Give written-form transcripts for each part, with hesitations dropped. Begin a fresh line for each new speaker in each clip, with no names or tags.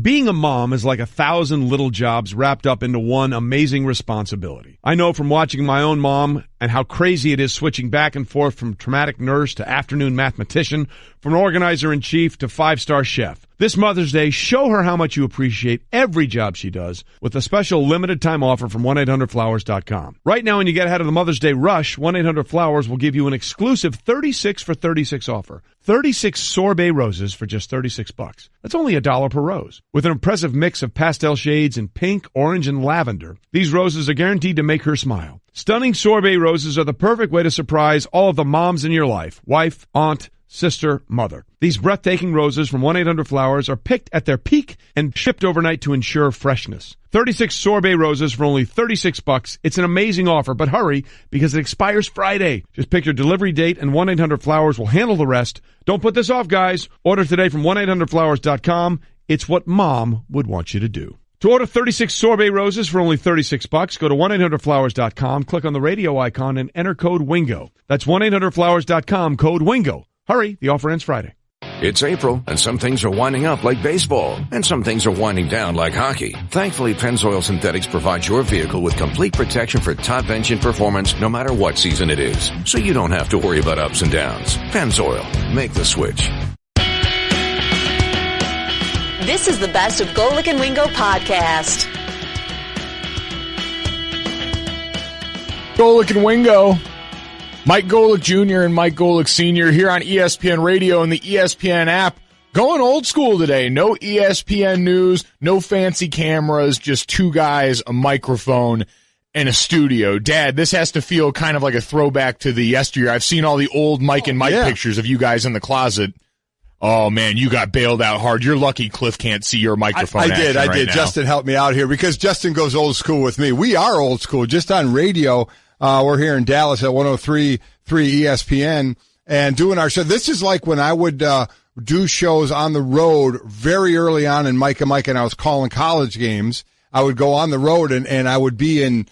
Being a mom is like 1,000 little jobs wrapped up into one amazing responsibility. I know from watching my own mom and how crazy it is switching back and forth from traumatic nurse to afternoon mathematician, from organizer-in-chief to five-star chef. This Mother's Day, show her how much you appreciate every job she does with a special limited-time offer from 1-800-Flowers.com. Right now, when you get ahead of the Mother's Day rush, 1-800-Flowers will give you an exclusive 36 for 36 offer. 36 sorbet roses for just $36. That's only $1 per rose. With an impressive mix of pastel shades in pink, orange, and lavender, these roses are guaranteed to make her smile. Stunning sorbet roses are the perfect way to surprise all of the moms in your life. Wife, aunt, sister, mother. These breathtaking roses from 1-800-Flowers are picked at their peak and shipped overnight to ensure freshness. 36 sorbet roses for only $36. It's an amazing offer, but hurry because it expires Friday. Just pick your delivery date and 1-800-Flowers will handle the rest. Don't put this off, guys. Order today from 1-800-Flowers.com. It's what mom would want you to do. To order 36 sorbet roses for only $36, go to 1-800-Flowers.com, click on the radio icon, and enter code WINGO. That's 1-800-Flowers.com, code WINGO. Hurry, the offer ends Friday.
It's April, and some things are winding up like baseball, and some things are winding down like hockey. Thankfully, Pennzoil Synthetics provides your vehicle with complete protection for top engine performance no matter what season it is, so you don't have to worry about ups and downs. Pennzoil, make the switch.
This is the best of Golic and Wingo podcast.
Golic and Wingo. Mike Golic Jr. and Mike Golic Sr. here on ESPN Radio and the ESPN app. Going old school today. No ESPN news, no fancy cameras, just two guys, a microphone, and a studio. Dad, this has to feel kind of like a throwback to the yesteryear. I've seen all the old Mike and Mike pictures of you guys in the closet. Oh, man, you got bailed out hard. You're lucky Cliff can't see your microphone.
I did.
Right now.
Justin helped me out here because Justin goes old school with me. We are old school, just on radio. We're here in Dallas at 103.3 ESPN and doing our show. This is like when I would do shows on the road very early on in Mike and Mike, and I was calling college games. I would go on the road, and I would be in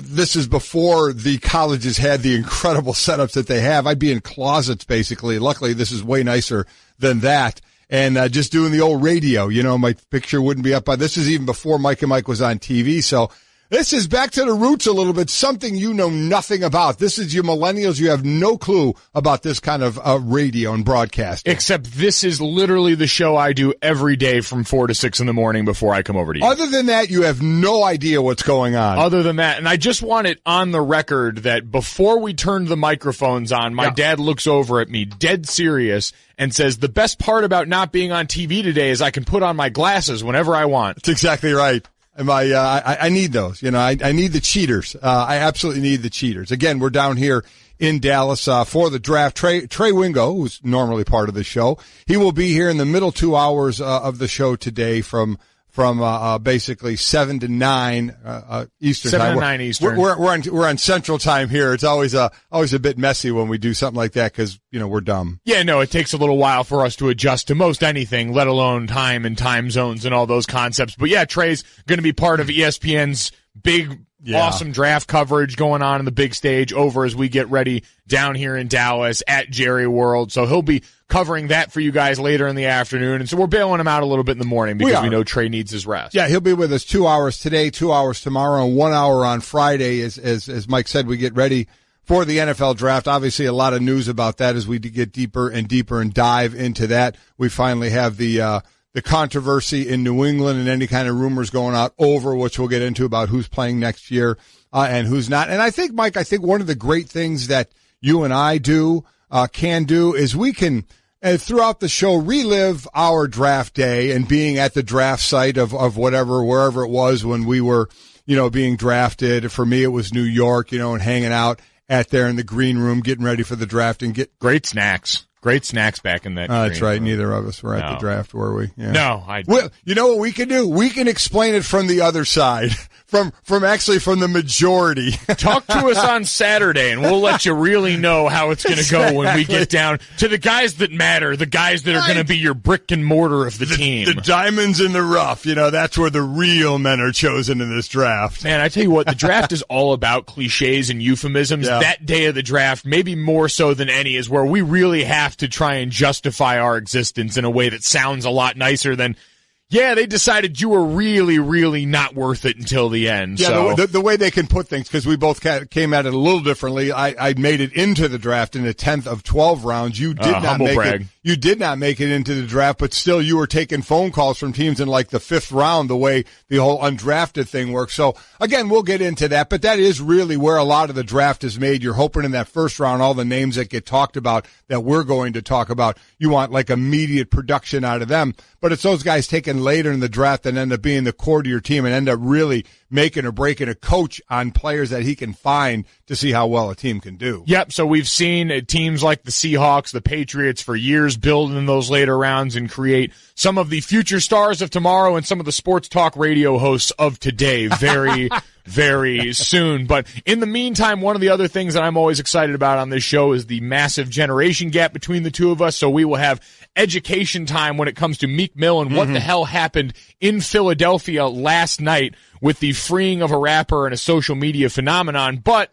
this is before the colleges had the incredible setups that they have. I'd be in closets, basically. Luckily, this is way nicer than that. And just doing the old radio, my picture wouldn't be up. This is even before Mike and Mike was on TV, so this is back to the roots a little bit, something you know nothing about. This is your millennials. You have no clue about this kind of radio and broadcasting.
Except this is literally the show I do every day from 4 to 6 in the morning before I come over to you.
Other than that, you have no idea what's going on.
Other than that, and I just want it on the record that before we turned the microphones on, my dad looks over at me, dead serious, and says, the best part about not being on TV today is I can put on my glasses whenever I want.
That's exactly right. I need those. I need the cheaters. I absolutely need the cheaters. Again, we're down here in Dallas for the draft. Trey Wingo, who's normally part of the show, he will be here in the middle 2 hours of the show today from basically 7 to 9 Eastern
7
time.
7 to 9 Eastern.
We're on Central Time here. It's always a bit messy when we do something like that because we're dumb.
Yeah, no, it takes a little while for us to adjust to most anything, let alone time and time zones and all those concepts. But yeah, Trey's going to be part of ESPN's big, awesome draft coverage going on in the big stage over as we get ready down here in Dallas at Jerry World. So he'll be covering that for you guys later in the afternoon. And so we're bailing him out a little bit in the morning because we know Trey needs his rest.
Yeah, he'll be with us 2 hours today, 2 hours tomorrow, and 1 hour on Friday. As Mike said, we get ready for the NFL draft. Obviously, a lot of news about that as we get deeper and deeper and dive into that. We finally have the controversy in New England and any kind of rumors going out over, which we'll get into about who's playing next year and who's not. And I think, Mike, one of the great things that you and I can do is we can, throughout the show, relive our draft day and being at the draft site of wherever it was when we were, being drafted. For me, it was New York, and hanging out at there in the green room, getting ready for the draft and get
great snacks. Great snacks back in that.
That's right. Room. Neither of us were at the draft, were we? Yeah.
No.
Well, you know what we can do? We can explain it from the other side, from the majority.
Talk to us on Saturday, and we'll let you really know how it's going to go when we get down to the guys that matter, the guys that are going to be your brick and mortar of the team.
The diamonds in the rough. That's where the real men are chosen in this draft.
Man, I tell you what, the draft is all about cliches and euphemisms. Yeah. That day of the draft, maybe more so than any, is where we really have to try and justify our existence in a way that sounds a lot nicer than, Yeah, they decided you were really, really not worth it until the end.
Yeah, so. The way they can put things, because we both came at it a little differently. I made it into the draft in the 10th of 12 rounds. You did not make
brag.
it. You did not make it into the draft, but still you were taking phone calls from teams in like the 5th round, the way the whole undrafted thing works. So again, we'll get into that, but that is really where a lot of the draft is made. You're hoping in that first round, all the names that get talked about that we're going to talk about, you want like immediate production out of them. But it's those guys taken later in the draft that end up being the core to your team and end up really making or breaking a coach on players that he can find to see how well a team can do.
Yep, so we've seen teams like the Seahawks, the Patriots for years build in those later rounds and create some of the future stars of tomorrow and some of the sports talk radio hosts of today very, very soon. But in the meantime, one of the other things that I'm always excited about on this show is the massive generation gap between the two of us. So we will have education time when it comes to Meek Mill and what the hell happened in Philadelphia last night with the freeing of a rapper and a social media phenomenon. But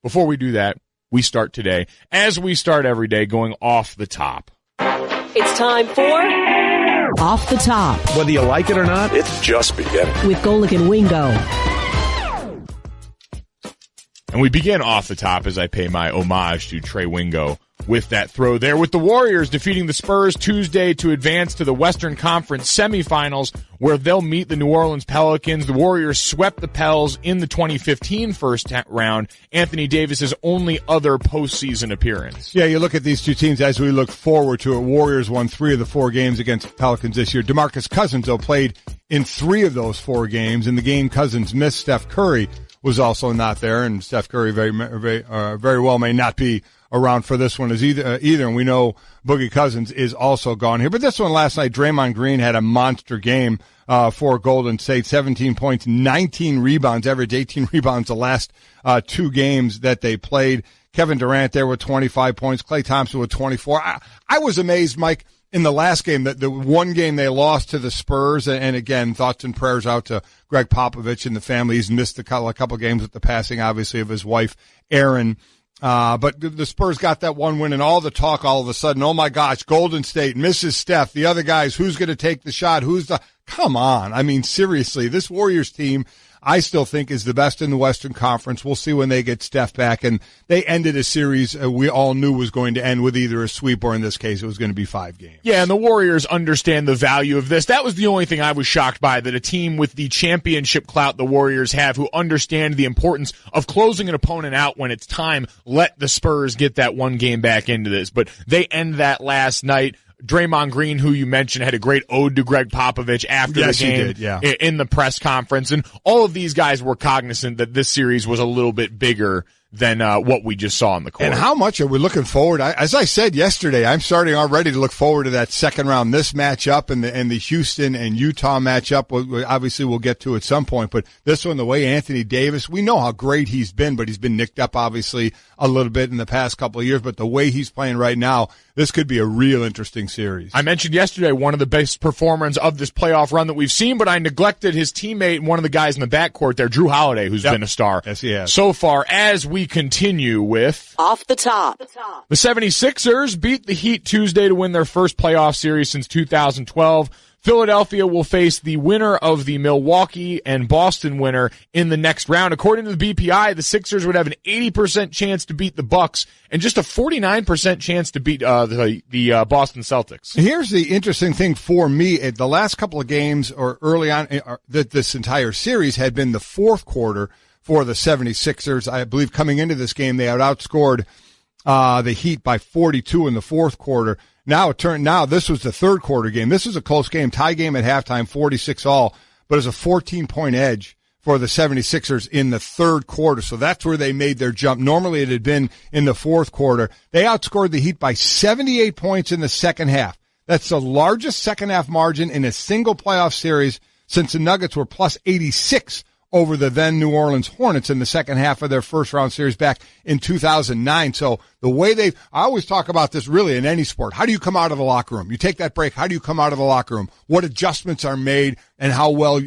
before we do that, we start today, as we start every day, going off the top.
It's time for
Off the Top
Whether you like it or not,
It's just beginning.
with Golic and Wingo.
And we begin off the top as I pay my homage to Trey Wingo with that throw there, with the Warriors defeating the Spurs Tuesday to advance to the Western Conference semifinals, where they'll meet the New Orleans Pelicans. The Warriors swept the Pels in the 2015 first round, Anthony Davis's only other postseason appearance.
Yeah, you look at these two teams as we look forward to it. Warriors won 3 of the 4 games against Pelicans this year. DeMarcus Cousins, though, played in 3 of those 4 games. In the game Cousins missed, Steph Curry was also not there, and Steph Curry very well may not be around for this one either. And we know Boogie Cousins is also gone here. But this one last night, Draymond Green had a monster game for Golden State. 17 points, 19 rebounds, averaged 18 rebounds the last 2 games that they played. Kevin Durant there with 25 points. Klay Thompson with 24. I was amazed, Mike, in the last game, that the one game they lost to the Spurs, and again, thoughts and prayers out to Greg Popovich and the family. He's missed a couple games with the passing, obviously, of his wife, Erin. But the Spurs got that one win, and all the talk all of a sudden, oh my gosh, Golden State misses Steph. The other guys, who's going to take the shot? Come on. I mean, seriously, this Warriors team, I still think, is the best in the Western Conference. We'll see when they get Steph back. And they ended a series we all knew was going to end with either a sweep or, in this case, it was going to be 5 games.
Yeah, and the Warriors understand the value of this. That was the only thing I was shocked by, that a team with the championship clout the Warriors have, who understand the importance of closing an opponent out when it's time, let the Spurs get that one game back into this. But they end that last night. Draymond Green, who you mentioned, had a great ode to Greg Popovich after the game, in the press conference. And all of these guys were cognizant that this series was a little bit bigger than what we just saw on the court.
And how much are we looking forward? As I said yesterday, I'm starting already to look forward to that second round, this matchup and the Houston and Utah matchup. Obviously, we'll get to at some point, but this one, the way Anthony Davis, we know how great he's been, but he's been nicked up, obviously, a little bit in the past couple of years. But the way he's playing right now, this could be a real interesting series.
I mentioned yesterday one of the best performers of this playoff run that we've seen, but I neglected his teammate and one of the guys in the backcourt there, Drew Holiday, who's been a star.
Yes, he has.
So far, as we continue with
Off the Top.
The 76ers beat the Heat Tuesday to win their first playoff series since 2012. Philadelphia will face the winner of the Milwaukee and Boston winner in the next round. According to the BPI, the Sixers would have an 80% chance to beat the Bucks and just a 49% chance to beat the Boston Celtics.
Here's the interesting thing for me. The last couple of games, or early on, this entire series had been the fourth quarter for the 76ers. I believe coming into this game, they had outscored the Heat by 42 in the fourth quarter. Now this was the third quarter game. This was a close game, tie game at halftime, 46-all, but it's a 14-point edge for the 76ers in the third quarter. So that's where they made their jump. Normally it had been in the fourth quarter. They outscored the Heat by 78 points in the second half. That's the largest second half margin in a single playoff series since the Nuggets were plus 86 over the then New Orleans Hornets in the second half of their first round series back in 2009. So the way I always talk about this really in any sport. How do you come out of the locker room? You take that break. How do you come out of the locker room? What adjustments are made and how well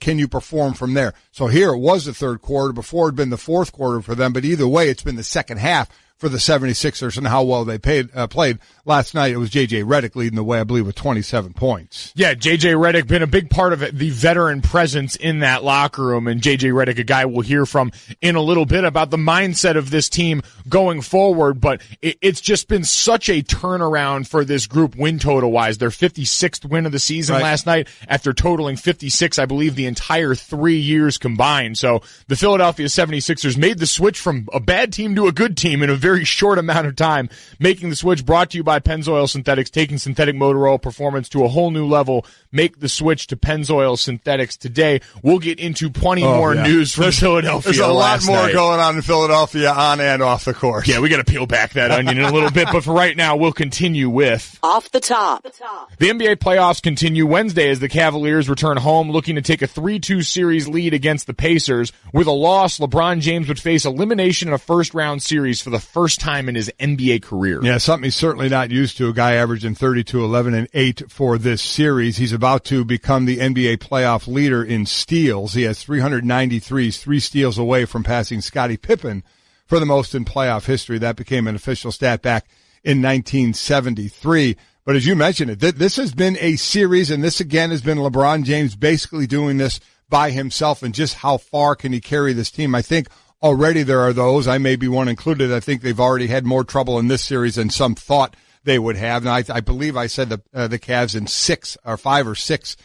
can you perform from there? So here it was the third quarter. Before it had been the fourth quarter for them, but either way, it's been the second half for the 76ers and how well they played. Last night, it was J.J. Redick leading the way, I believe, with 27 points.
Yeah, J.J. Redick been a big part of it, the veteran presence in that locker room, and J.J. Redick, a guy we'll hear from in a little bit about the mindset of this team going forward, but it's just been such a turnaround for this group win total-wise. Their 56th win of the season last night after totaling 56, I believe, the entire 3 years combined. So the Philadelphia 76ers made the switch from a bad team to a good team in a very short amount of time, making the switch. Brought to you by Pennzoil Synthetics, taking synthetic motor oil performance to a whole new level. Make the switch to Pennzoil Synthetics today. We'll get into plenty more news from Philadelphia.
There's a lot more
night
going on in Philadelphia on and off the course.
Yeah, we got to peel back that onion in a little bit, but for right now, we'll continue with
Off the Top.
The NBA playoffs continue Wednesday as the Cavaliers return home, looking to take a 3-2 series lead against the Pacers. With a loss, LeBron James would face elimination in a first-round series for the first time in his NBA career.
Yeah, something he's certainly not used to, a guy averaging 32, 11, and 8 for this series. He's about to become the NBA playoff leader in steals. He has 393, 3 steals away from passing Scottie Pippen for the most in playoff history. That became an official stat back in 1973. But as you mentioned it, this has been a series, and this again has been LeBron James basically doing this by himself, and just how far can he carry this team. I think already there are those, I may be one included, I think they've already had more trouble in this series than some thought they would have. And I believe I said the Cavs in 6 or 5 or 6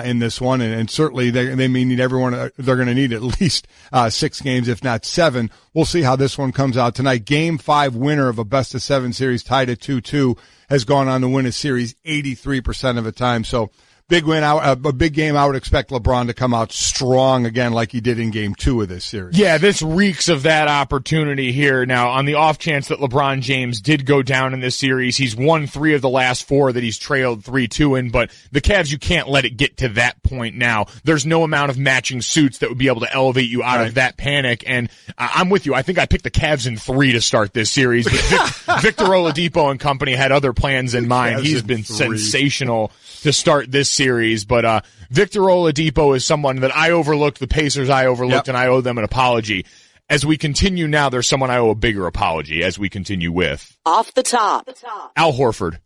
in this one, and certainly they may need everyone. They're going to need at least 6 games, if not 7. We'll see how this one comes out tonight. Game 5 winner of a best-of-7 series, tied at 2-2, has gone on to win a series 83% of the time. So big win out, a big game. I would expect LeBron to come out strong again, like he did in Game 2 of this series.
Yeah, this reeks of that opportunity here. Now, on the off chance that LeBron James did go down in this series, he's won 3 of the last 4 that he's trailed 3-2 in. But the Cavs, you can't let it get to that point now. There's no amount of matching suits that would be able to elevate you out of that panic. And I'm with you. I think I picked the Cavs in 3 to start this series. But Victor Oladipo and company had other plans in mind. He's been sensational to start this series, but Victor Oladipo is someone that I overlooked, the Pacers I overlooked, and I owe them an apology. As we continue now, there's someone I owe a bigger apology as we continue with
Off the Top.
Al Horford.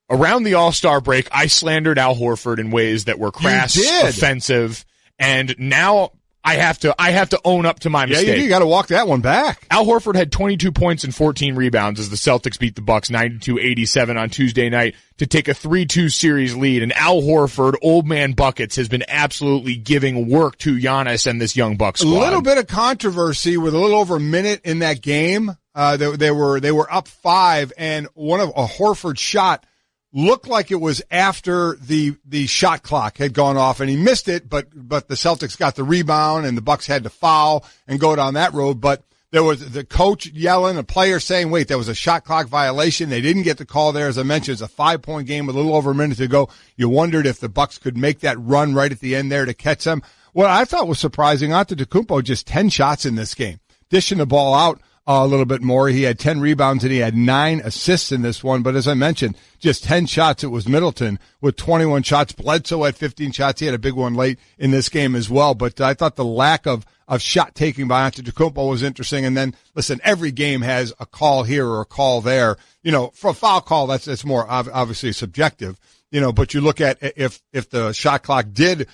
Around the All-Star break, I slandered Al Horford in ways that were crass, offensive, and now I have to own up to my mistake.
Yeah, you got to walk that one back.
Al Horford had 22 points and 14 rebounds as the Celtics beat the Bucks 92-87 on Tuesday night to take a 3-2 series lead. And Al Horford, old man buckets, has been absolutely giving work to Giannis and this young Bucks squad.
A little bit of controversy with a little over a minute in that game. They were up 5, and a Horford shot looked like it was after the shot clock had gone off, and he missed it, but the Celtics got the rebound, and the Bucks had to foul and go down that road. But there was the coach yelling, a player saying, wait, there was a shot clock violation. They didn't get the call there. As I mentioned, it's a 5-point game with a little over a minute to go. You wondered if the Bucks could make that run right at the end there to catch them. What I thought was surprising, Antetokounmpo, just 10 shots in this game, dishing the ball out a little bit more. He had 10 rebounds and he had 9 assists in this one. But as I mentioned, just 10 shots. It was Middleton with 21 shots. Bledsoe had 15 shots. He had a big one late in this game as well. But I thought the lack of shot taking by Antetokounmpo was interesting. And then, listen, every game has a call here or a call there. You know, for a foul call, that's more obviously subjective. You know, but you look at if the shot clock did,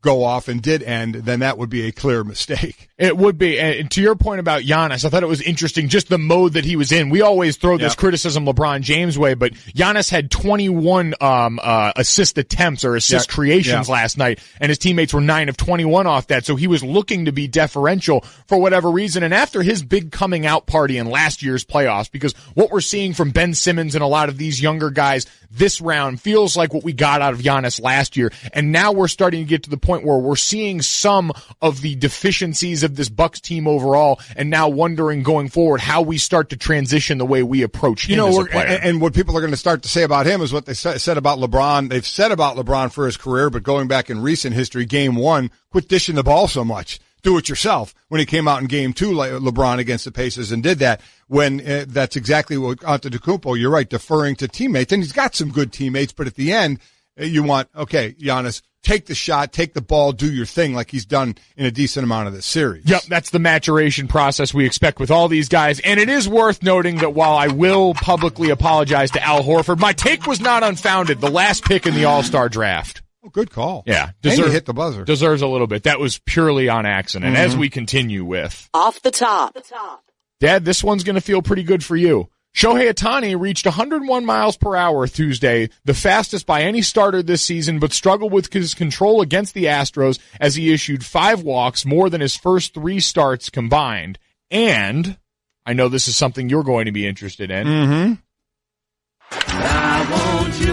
go off and did end, then that would be a clear mistake.
It would be. And to your point about Giannis, I thought it was interesting just the mode that he was in. We always throw this criticism LeBron James way, but Giannis had 21 assist attempts or assist creations last night, and his teammates were 9 of 21 off that. So he was looking to be deferential for whatever reason. And after his big coming out party in last year's playoffs, because what we're seeing from Ben Simmons and a lot of these younger guys this round feels like what we got out of Giannis last year. And now we're starting to get to the point where we're seeing some of the deficiencies of this Bucks team overall, and now wondering going forward how we start to transition the way we approach him as a player.
And what people are going to start to say about him is what they said about LeBron. They've said about LeBron for his career, but going back in recent history, Game 1, quit dishing the ball so much. Do it yourself. When he came out in Game 2, LeBron against the Pacers and did that, when that's exactly what Antetokounmpo, you're right, deferring to teammates. And he's got some good teammates, but at the end, you want, okay, Giannis, take the shot, take the ball, do your thing like he's done in a decent amount of this series.
Yep, that's the maturation process we expect with all these guys. And it is worth noting that while I will publicly apologize to Al Horford, my take was not unfounded. The last pick in the All-Star draft.
Oh, good call.
Yeah.
And you hit the buzzer.
Deserves a little bit. That was purely on accident. As we continue with
Off the top.
Dad, this one's going to feel pretty good for you. Shohei Ohtani reached 101 miles per hour Tuesday, the fastest by any starter this season, but struggled with his control against the Astros as he issued 5 walks, more than his first 3 starts combined. And I know this is something you're going to be interested in.
Mm-hmm.
I want you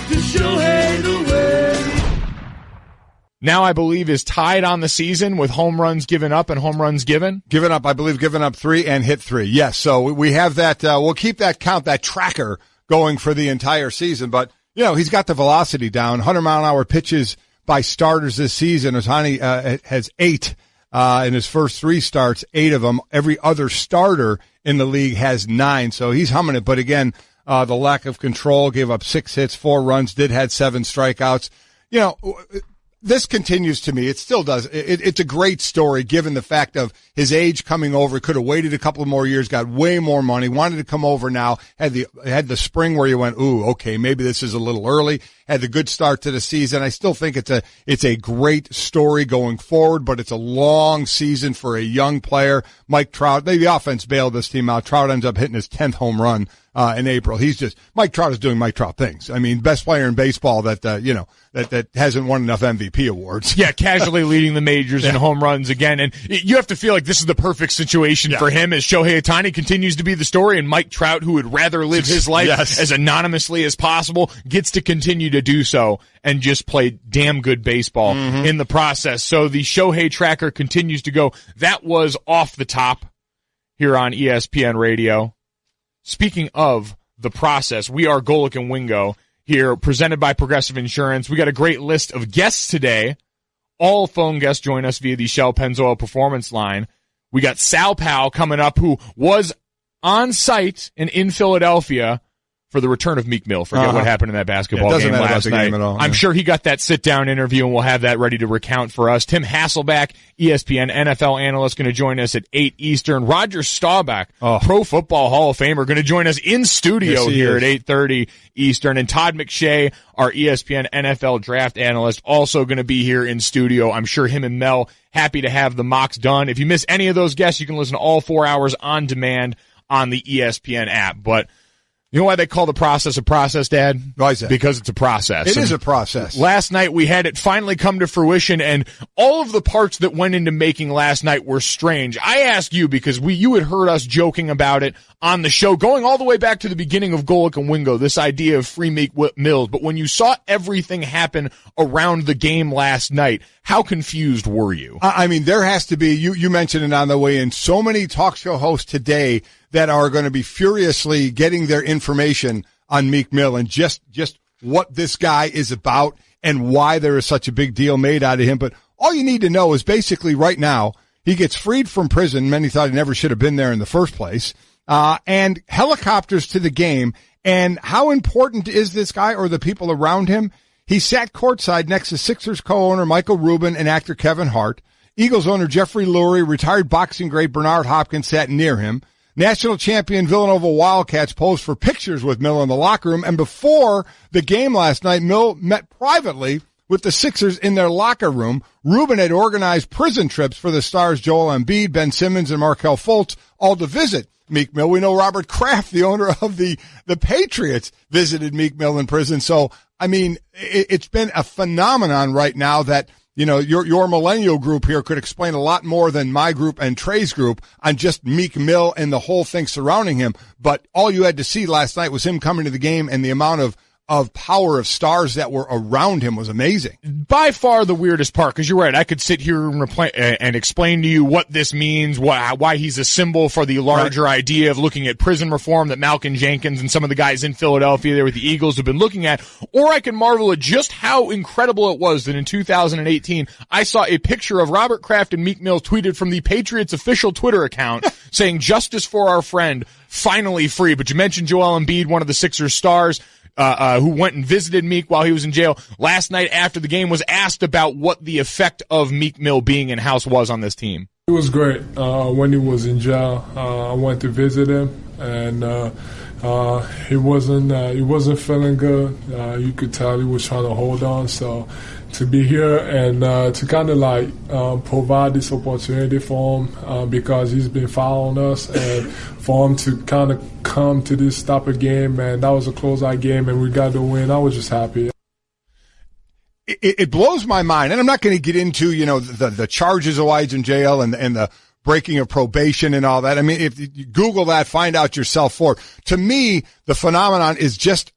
to Shohei the way.
Now I believe is tied on the season with home runs given up and home runs given.
Given up, I believe, given up 3 and hit 3. Yes, so we have that. We'll keep that count, that tracker going for the entire season. But, he's got the velocity down. 100-mile-an-hour pitches by starters this season. Ohtani has 8 in his first 3 starts, 8 of them. Every other starter in the league has 9, so he's humming it. But, again, the lack of control, gave up 6 hits, 4 runs, had 7 strikeouts. This continues to me. It still does. It's a great story given the fact of his age coming over. Could have waited a couple more years, got way more money, wanted to come over now, had the spring where you went, ooh, okay, maybe this is a little early, had the good start to the season. I still think it's a great story going forward, but it's a long season for a young player. Mike Trout, maybe the offense bailed this team out. Trout ends up hitting his 10th home run in April. Mike Trout is doing Mike Trout things. I mean, best player in baseball that hasn't won enough MVP awards.
Yeah, casually leading the majors in home runs again. And you have to feel like this is the perfect situation for him as Shohei Ohtani continues to be the story, and Mike Trout, who would rather live his life as anonymously as possible, gets to continue to do so and just play damn good baseball in the process. So the Shohei tracker continues to go. That was Off the Top here on ESPN Radio. Speaking of the process, we are Golic and Wingo here, presented by Progressive Insurance. We got a great list of guests today. All phone guests join us via the Shell Pennzoil Performance Line. We got Sal Pal coming up, who was on site and in Philadelphia for the return of Meek Mill. Forget what happened in that basketball game last night. I'm sure he got that sit-down interview, and we'll have that ready to recount for us. Tim Hasselback, ESPN NFL analyst, going to join us at 8 Eastern. Roger Staubach, Pro Football Hall of Famer, going to join us in studio here at 8:30 Eastern. And Todd McShay, our ESPN NFL draft analyst, also going to be here in studio. I'm sure him and Mel happy to have the mocks done. If you miss any of those guests, you can listen to all 4 hours on demand on the ESPN app. But you know why they call the process a process, Dad?
Why is that?
Because it's a process.
It is a process.
Last night we had it finally come to fruition, and all of the parts that went into making last night were strange. I ask you because you had heard us joking about it on the show, going all the way back to the beginning of Golic and Wingo, this idea of free Meek Mills. But when you saw everything happen around the game last night, how confused were you?
I mean, there has to be, you mentioned it on the way in, so many talk show hosts today that are going to be furiously getting their information on Meek Mill and just what this guy is about and why there is such a big deal made out of him. But all you need to know is basically right now, he gets freed from prison. Many thought he never should have been there in the first place. And helicopters to the game. And how important is this guy or the people around him? He sat courtside next to Sixers co-owner Michael Rubin and actor Kevin Hart. Eagles owner Jeffrey Lurie, retired boxing great Bernard Hopkins sat near him. National champion Villanova Wildcats posed for pictures with Mill in the locker room. And before the game last night, Mill met privately with the Sixers in their locker room. Rubin had organized prison trips for the stars Joel Embiid, Ben Simmons, and Markelle Fultz, all to visit Meek Mill. We know Robert Kraft, the owner of the Patriots, visited Meek Mill in prison. So, I mean, it's been a phenomenon right now that, you know, your millennial group here could explain a lot more than my group and Trey's group on just Meek Mill and the whole thing surrounding him. But all you had to see last night was him coming to the game, and the amount of power of stars that were around him was amazing.
By far the weirdest part, because you're right, I could sit here and explain to you what this means, why he's a symbol for the larger idea of looking at prison reform that Malcolm Jenkins and some of the guys in Philadelphia there with the Eagles have been looking at, or I can marvel at just how incredible it was that in 2018 I saw a picture of Robert Kraft and Meek Mill tweeted from the Patriots official Twitter account saying, "Justice for our friend, finally free." But you mentioned Joel Embiid, one of the Sixers stars. who went and visited Meek while he was in jail, last night after the game was asked about what the effect of Meek Mill being in-house was on this team.
It was great. When he was in jail, I went to visit him, and he wasn't feeling good. You could tell he was trying to hold on. So to be here and to kind of provide this opportunity for him because he's been following us, and for him to kind of come to this type of game, and that was a close-out game, and we got the win. I was just happy.
It blows my mind, and I'm not going to get into, the charges of why he's in jail and the breaking of probation and all that. I mean, if you Google that, find out yourself for. To me, the phenomenon is just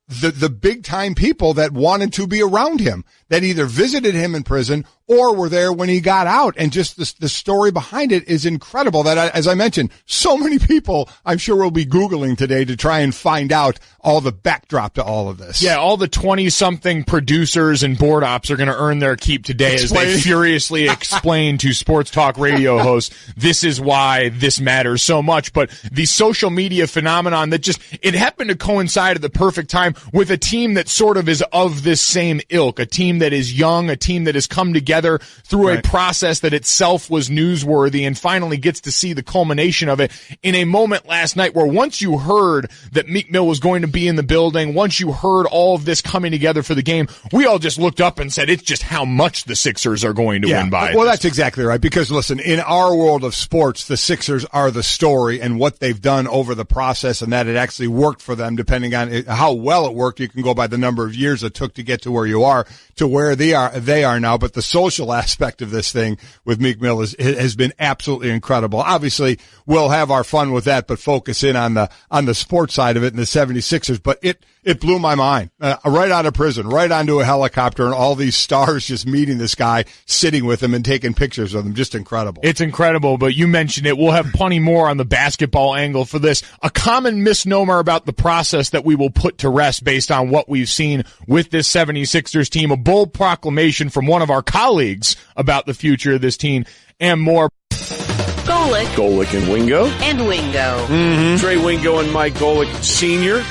the big time people that wanted to be around him, that either visited him in prison or were there when he got out. And just the story behind it is incredible. That, as I mentioned, so many people I'm sure will be Googling today to try and find out all the backdrop to all of this.
Yeah, all the 20-something producers and board ops are going to earn their keep today as they furiously explain to sports talk radio hosts, this is why this matters so much. But the social media phenomenon that it happened to coincide at the perfect time with a team that sort of is of this same ilk, a team that is young, a team that has come together through a process that itself was newsworthy, and finally gets to see the culmination of it in a moment last night where once you heard that Meek Mill was going to be in the building, once you heard all of this coming together for the game, we all just looked up and said, it's just how much the Sixers are going to win by.
Well, that's exactly right, because listen, in our world of sports, the Sixers are the story and what they've done over the process, and that it actually worked for them. Depending on how well it worked, you can go by the number of years it took to get to where you are, to where they are now. But the social aspect of this thing with Meek Mill has been absolutely incredible. Obviously, we'll have our fun with that, but focus in on the sports side of it and the 76ers. But it blew my mind. Right out of prison, right onto a helicopter, and all these stars just meeting this guy, sitting with him and taking pictures of him. Just incredible.
It's incredible, but you mentioned it. We'll have plenty more on the basketball angle for this. A common misnomer about the process that we will put to rest based on what we've seen with this 76ers team. A bold proclamation from one of our colleagues about the future of this team and more.
Golic
and Wingo.
and Wingo.
Mm-hmm. Trey Wingo and Mike Golic Sr.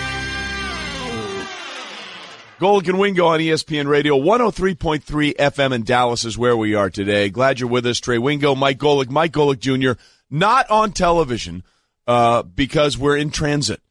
Golic and Wingo on ESPN Radio, 103.3 FM in Dallas is where we are today. Glad you're with us. Trey Wingo, Mike Golic Jr., not on television because we're in transit.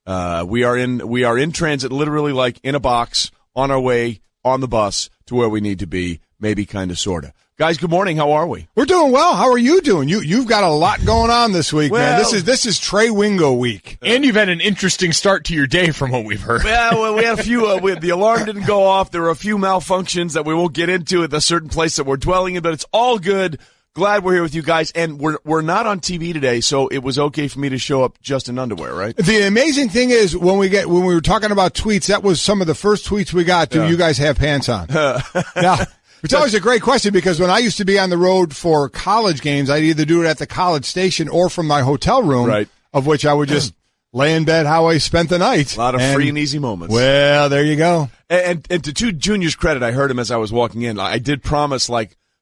We are in transit, literally like in a box, on our way on the bus to where we need to be, maybe kind of, sort of. Guys, good morning. How are we?
We're doing well. How are you doing? You've got a lot going on this week, man. This is Trey Wingo week.
And you've had an interesting start to your day from what we've heard.
Well, we had a few, the alarm didn't go off. There were a few malfunctions that we won't get into at the certain place that we're dwelling in, but it's all good. Glad we're here with you guys, and we're not on TV today, so it was okay for me to show up just in underwear, right?
The amazing thing is when we were talking about tweets, that was some of the first tweets we got. Do you guys have pants on? Yeah. It's always a great question, because when I used to be on the road for college games, I'd either do it at the college station or from my hotel room, right, of which I would just lay in bed how I spent the night.
A lot of free and easy moments.
Well, there you go.
And to Junior's credit, I heard him as I was walking in. I did promise,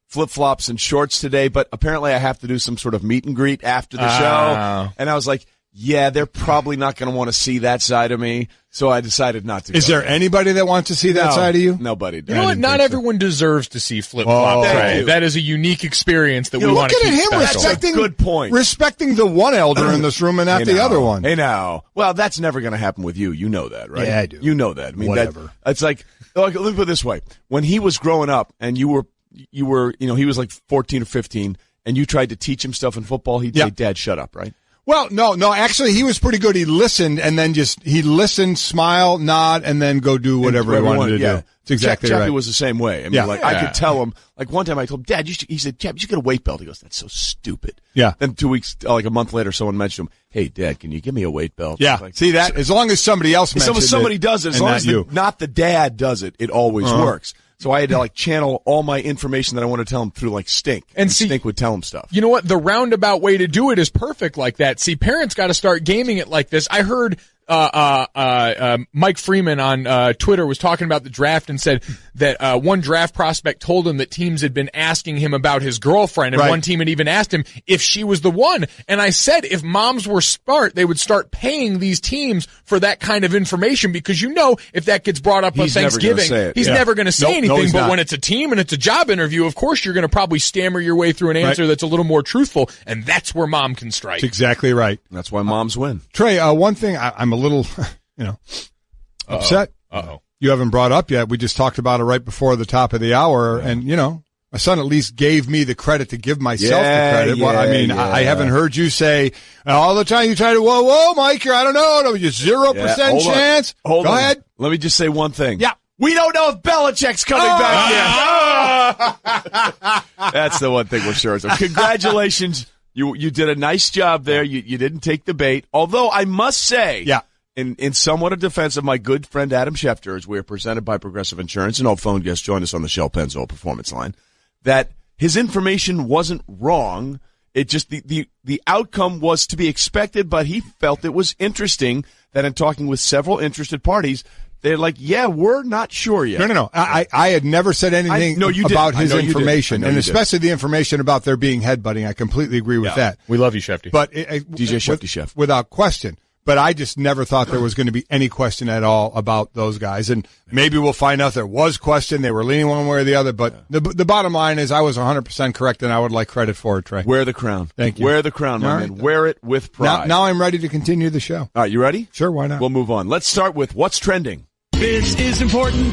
flip-flops and shorts today, but apparently I have to do some sort of meet and greet after the show. And I was like, yeah, they're probably not going to want to see that side of me, so I decided not to.
Is there anybody that wants to see that side of you?
Nobody does.
You know what? Not everyone deserves to see flip-flops. Right? That is a unique experience that we want to keep special.
That's a good point.
Respecting the one elder in this room and not the other one.
Hey, now. Well, that's never going to happen with you. You know that, right?
Yeah, I do.
You know that. I mean,
whatever.
It's like, let me put it this way. When he was growing up and you were, he was like 14 or 15, and you tried to teach him stuff in football, he'd say, Dad, shut up, right?
Well, no, actually, he was pretty good. He listened, and then he listened, smile, nod, and then go do whatever he wanted to do. It's exactly right.
Chappie was the same way. I mean, I could tell him, one time I told him, Dad, he said, Chappie, you should get a weight belt. He goes, that's so stupid.
Yeah.
Then 2 weeks, a month later, someone mentioned him, hey, Dad, can you give me a weight belt?
Yeah. See that? As long as somebody else mentions it.
Somebody does it. As long as not the dad does it, it always works. So I had to channel all my information that I want to tell him through Stink. And Stink would tell him stuff.
You know what? The roundabout way to do it is perfect like that. See, parents got to start gaming it like this. I heard Mike Freeman on Twitter was talking about the draft and said that one draft prospect told him that teams had been asking him about his girlfriend, and one team had even asked him if she was the one. And I said if moms were smart, they would start paying these teams for that kind of information, because if that gets brought up on Thanksgiving, he's never going to say anything. But when it's a team and it's a job interview, of course you're going to probably stammer your way through an answer that's a little more truthful, and that's where mom can strike.
That's exactly right.
That's why moms win.
Trey, one thing I'm a little, upset. You haven't brought up yet. We just talked about it right before the top of the hour, and my son at least gave me the credit to give myself the credit. I haven't heard you say all the time. You try to, whoa, Mike, I don't know. Just 0% chance.
Go ahead. Let me just say one thing. Yeah. We don't know if Belichick's coming back yet. That's the one thing we're sure of. Congratulations. You did a nice job there. You didn't take the bait. Although I must say, in somewhat a defense of my good friend Adam Schefter, as we are presented by Progressive Insurance, and all phone guests join us on the Shell Pennzoil Performance Line, that his information wasn't wrong. It just the outcome was to be expected, but he felt it was interesting that in talking with several interested parties, they're like, we're not sure yet.
No. I had never said anything about his information, and especially the information about there being headbutting. I completely agree with that.
We love you, Shefty.
But
DJ Shefty Chef.
Without question. But I just never thought there was going to be any question at all about those guys. And maybe we'll find out there was question. They were leaning one way or the other. But the bottom line is I was 100% correct, and I would like credit for it, Trey.
Wear the crown.
Thank you.
Wear the crown, my man. Wear it with pride.
Now I'm ready to continue the show.
All right, you ready?
Sure, why not?
We'll move on. Let's start with what's trending.
This is important.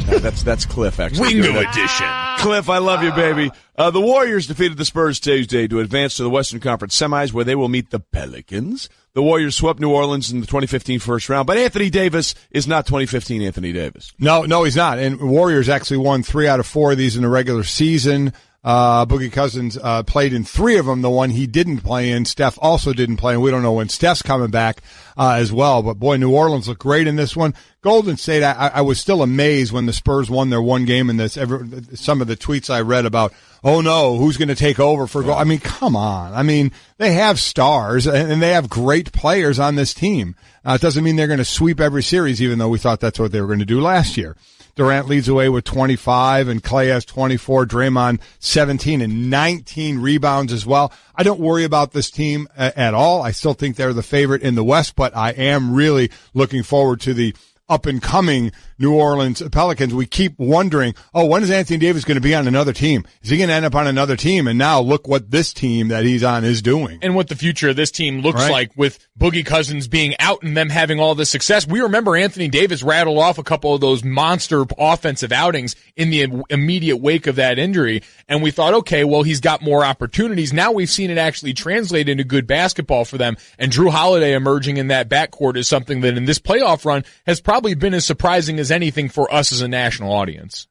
That's Cliff, actually.
Wingo edition.
Cliff, I love you, baby. The Warriors defeated the Spurs Tuesday to advance to the Western Conference semis, where they will meet the Pelicans. The Warriors swept New Orleans in the 2015 first round, but Anthony Davis is not 2015 Anthony Davis.
No, he's not. And Warriors actually won 3 out of 4 of these in the regular season. Boogie Cousins played in 3 of them. The one he didn't play in, Steph also didn't play, and we don't know when Steph's coming back as well. But, boy, New Orleans looked great in this one. Golden State, I was still amazed when the Spurs won their one game in this. Some of the tweets I read about, oh, no, who's going to take over for goal? I mean, come on. I mean, they have stars, and they have great players on this team. It doesn't mean they're going to sweep every series, even though we thought that's what they were going to do last year. Durant leads away with 25, and Clay has 24. Draymond 17 and 19 rebounds as well. I don't worry about this team at all. I still think they're the favorite in the West, but I am really looking forward to the up-and-coming New Orleans Pelicans. We keep wondering, when is Anthony Davis going to be on another team? Is he going to end up on another team? And now look what this team that he's on is doing.
And what the future of this team looks like with Boogie Cousins being out and them having all this success. We remember Anthony Davis rattled off a couple of those monster offensive outings in the immediate wake of that injury. And we thought, okay, well, he's got more opportunities. Now we've seen it actually translate into good basketball for them. And Drew Holiday emerging in that backcourt is something that in this playoff run has probably been as surprising as anything for us as a national audience.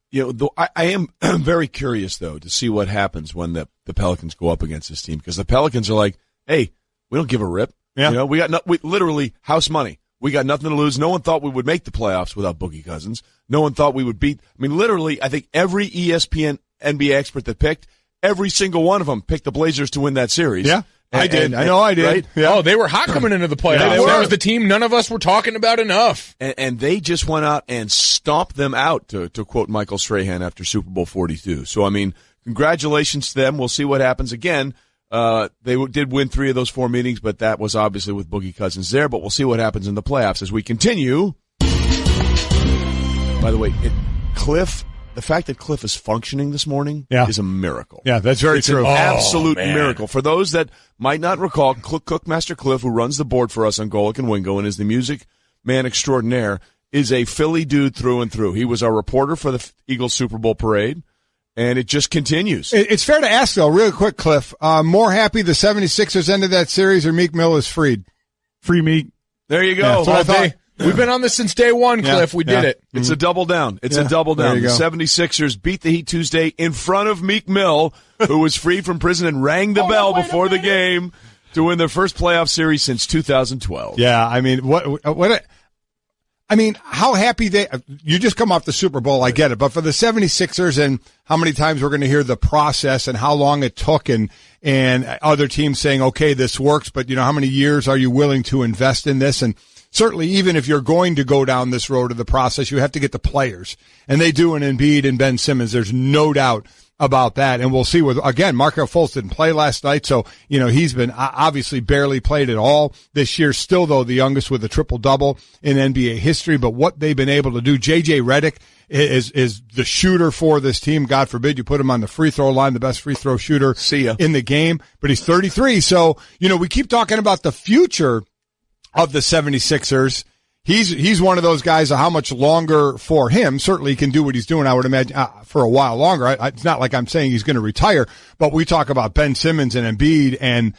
I am very curious, though, to see what happens when the Pelicans go up against this team, because the Pelicans are like, hey, we don't give a rip. Yeah. We got we literally house money. We got nothing to lose. No one thought we would make the playoffs without Boogie Cousins. No one thought we would beat. I mean, literally, I think every ESPN NBA expert that picked, every single one of them picked the Blazers to win that series.
Yeah. I did. I know I did.
Right?
Yeah.
Oh, they were hot coming into the playoffs. That was the team none of us were talking about enough.
And they just went out and stomped them out, to quote Michael Strahan after Super Bowl 42. So, I mean, congratulations to them. We'll see what happens. Again, they did win 3 of those 4 meetings, but that was obviously with Boogie Cousins there. But we'll see what happens in the playoffs as we continue. By the way, the fact that Cliff is functioning this morning is a miracle.
Yeah, that's very true.
It's an absolute miracle. For those that might not recall, Cookmaster Cliff, who runs the board for us on Golic and Wingo and is the music man extraordinaire, is a Philly dude through and through. He was our reporter for the Eagles Super Bowl parade, and it just continues.
It's fair to ask, though, real quick, Cliff, more happy the 76ers ended that series or Meek Mill is freed?
Free Meek.
There you go.
Yeah, so
we've been on this since day one, Cliff. We did it.
It's a double down. It's a double down. The 76ers beat the Heat Tuesday in front of Meek Mill, who was freed from prison and rang the bell before the game to win their first playoff series since 2012.
Yeah, I mean, how happy you just come off the Super Bowl, I get it, but for the 76ers and how many times we're going to hear the process and how long it took and other teams saying, okay, this works, but how many years are you willing to invest in this? And certainly even if you're going to go down this road of the process, you have to get the players. And they do in Embiid and Ben Simmons. There's no doubt about that. And we'll see again, Markelle Fultz didn't play last night. So, he's been obviously barely played at all this year. Still, though, the youngest with a triple-double in NBA history. But what they've been able to do, J.J. Redick is the shooter for this team. God forbid you put him on the free throw line, the best free throw shooter in the game. But he's 33. So, we keep talking about the future of the 76ers. He's one of those guys. How much longer for him? Certainly he can do what he's doing, I would imagine, for a while longer. It's not like I'm saying he's going to retire, but we talk about Ben Simmons and Embiid and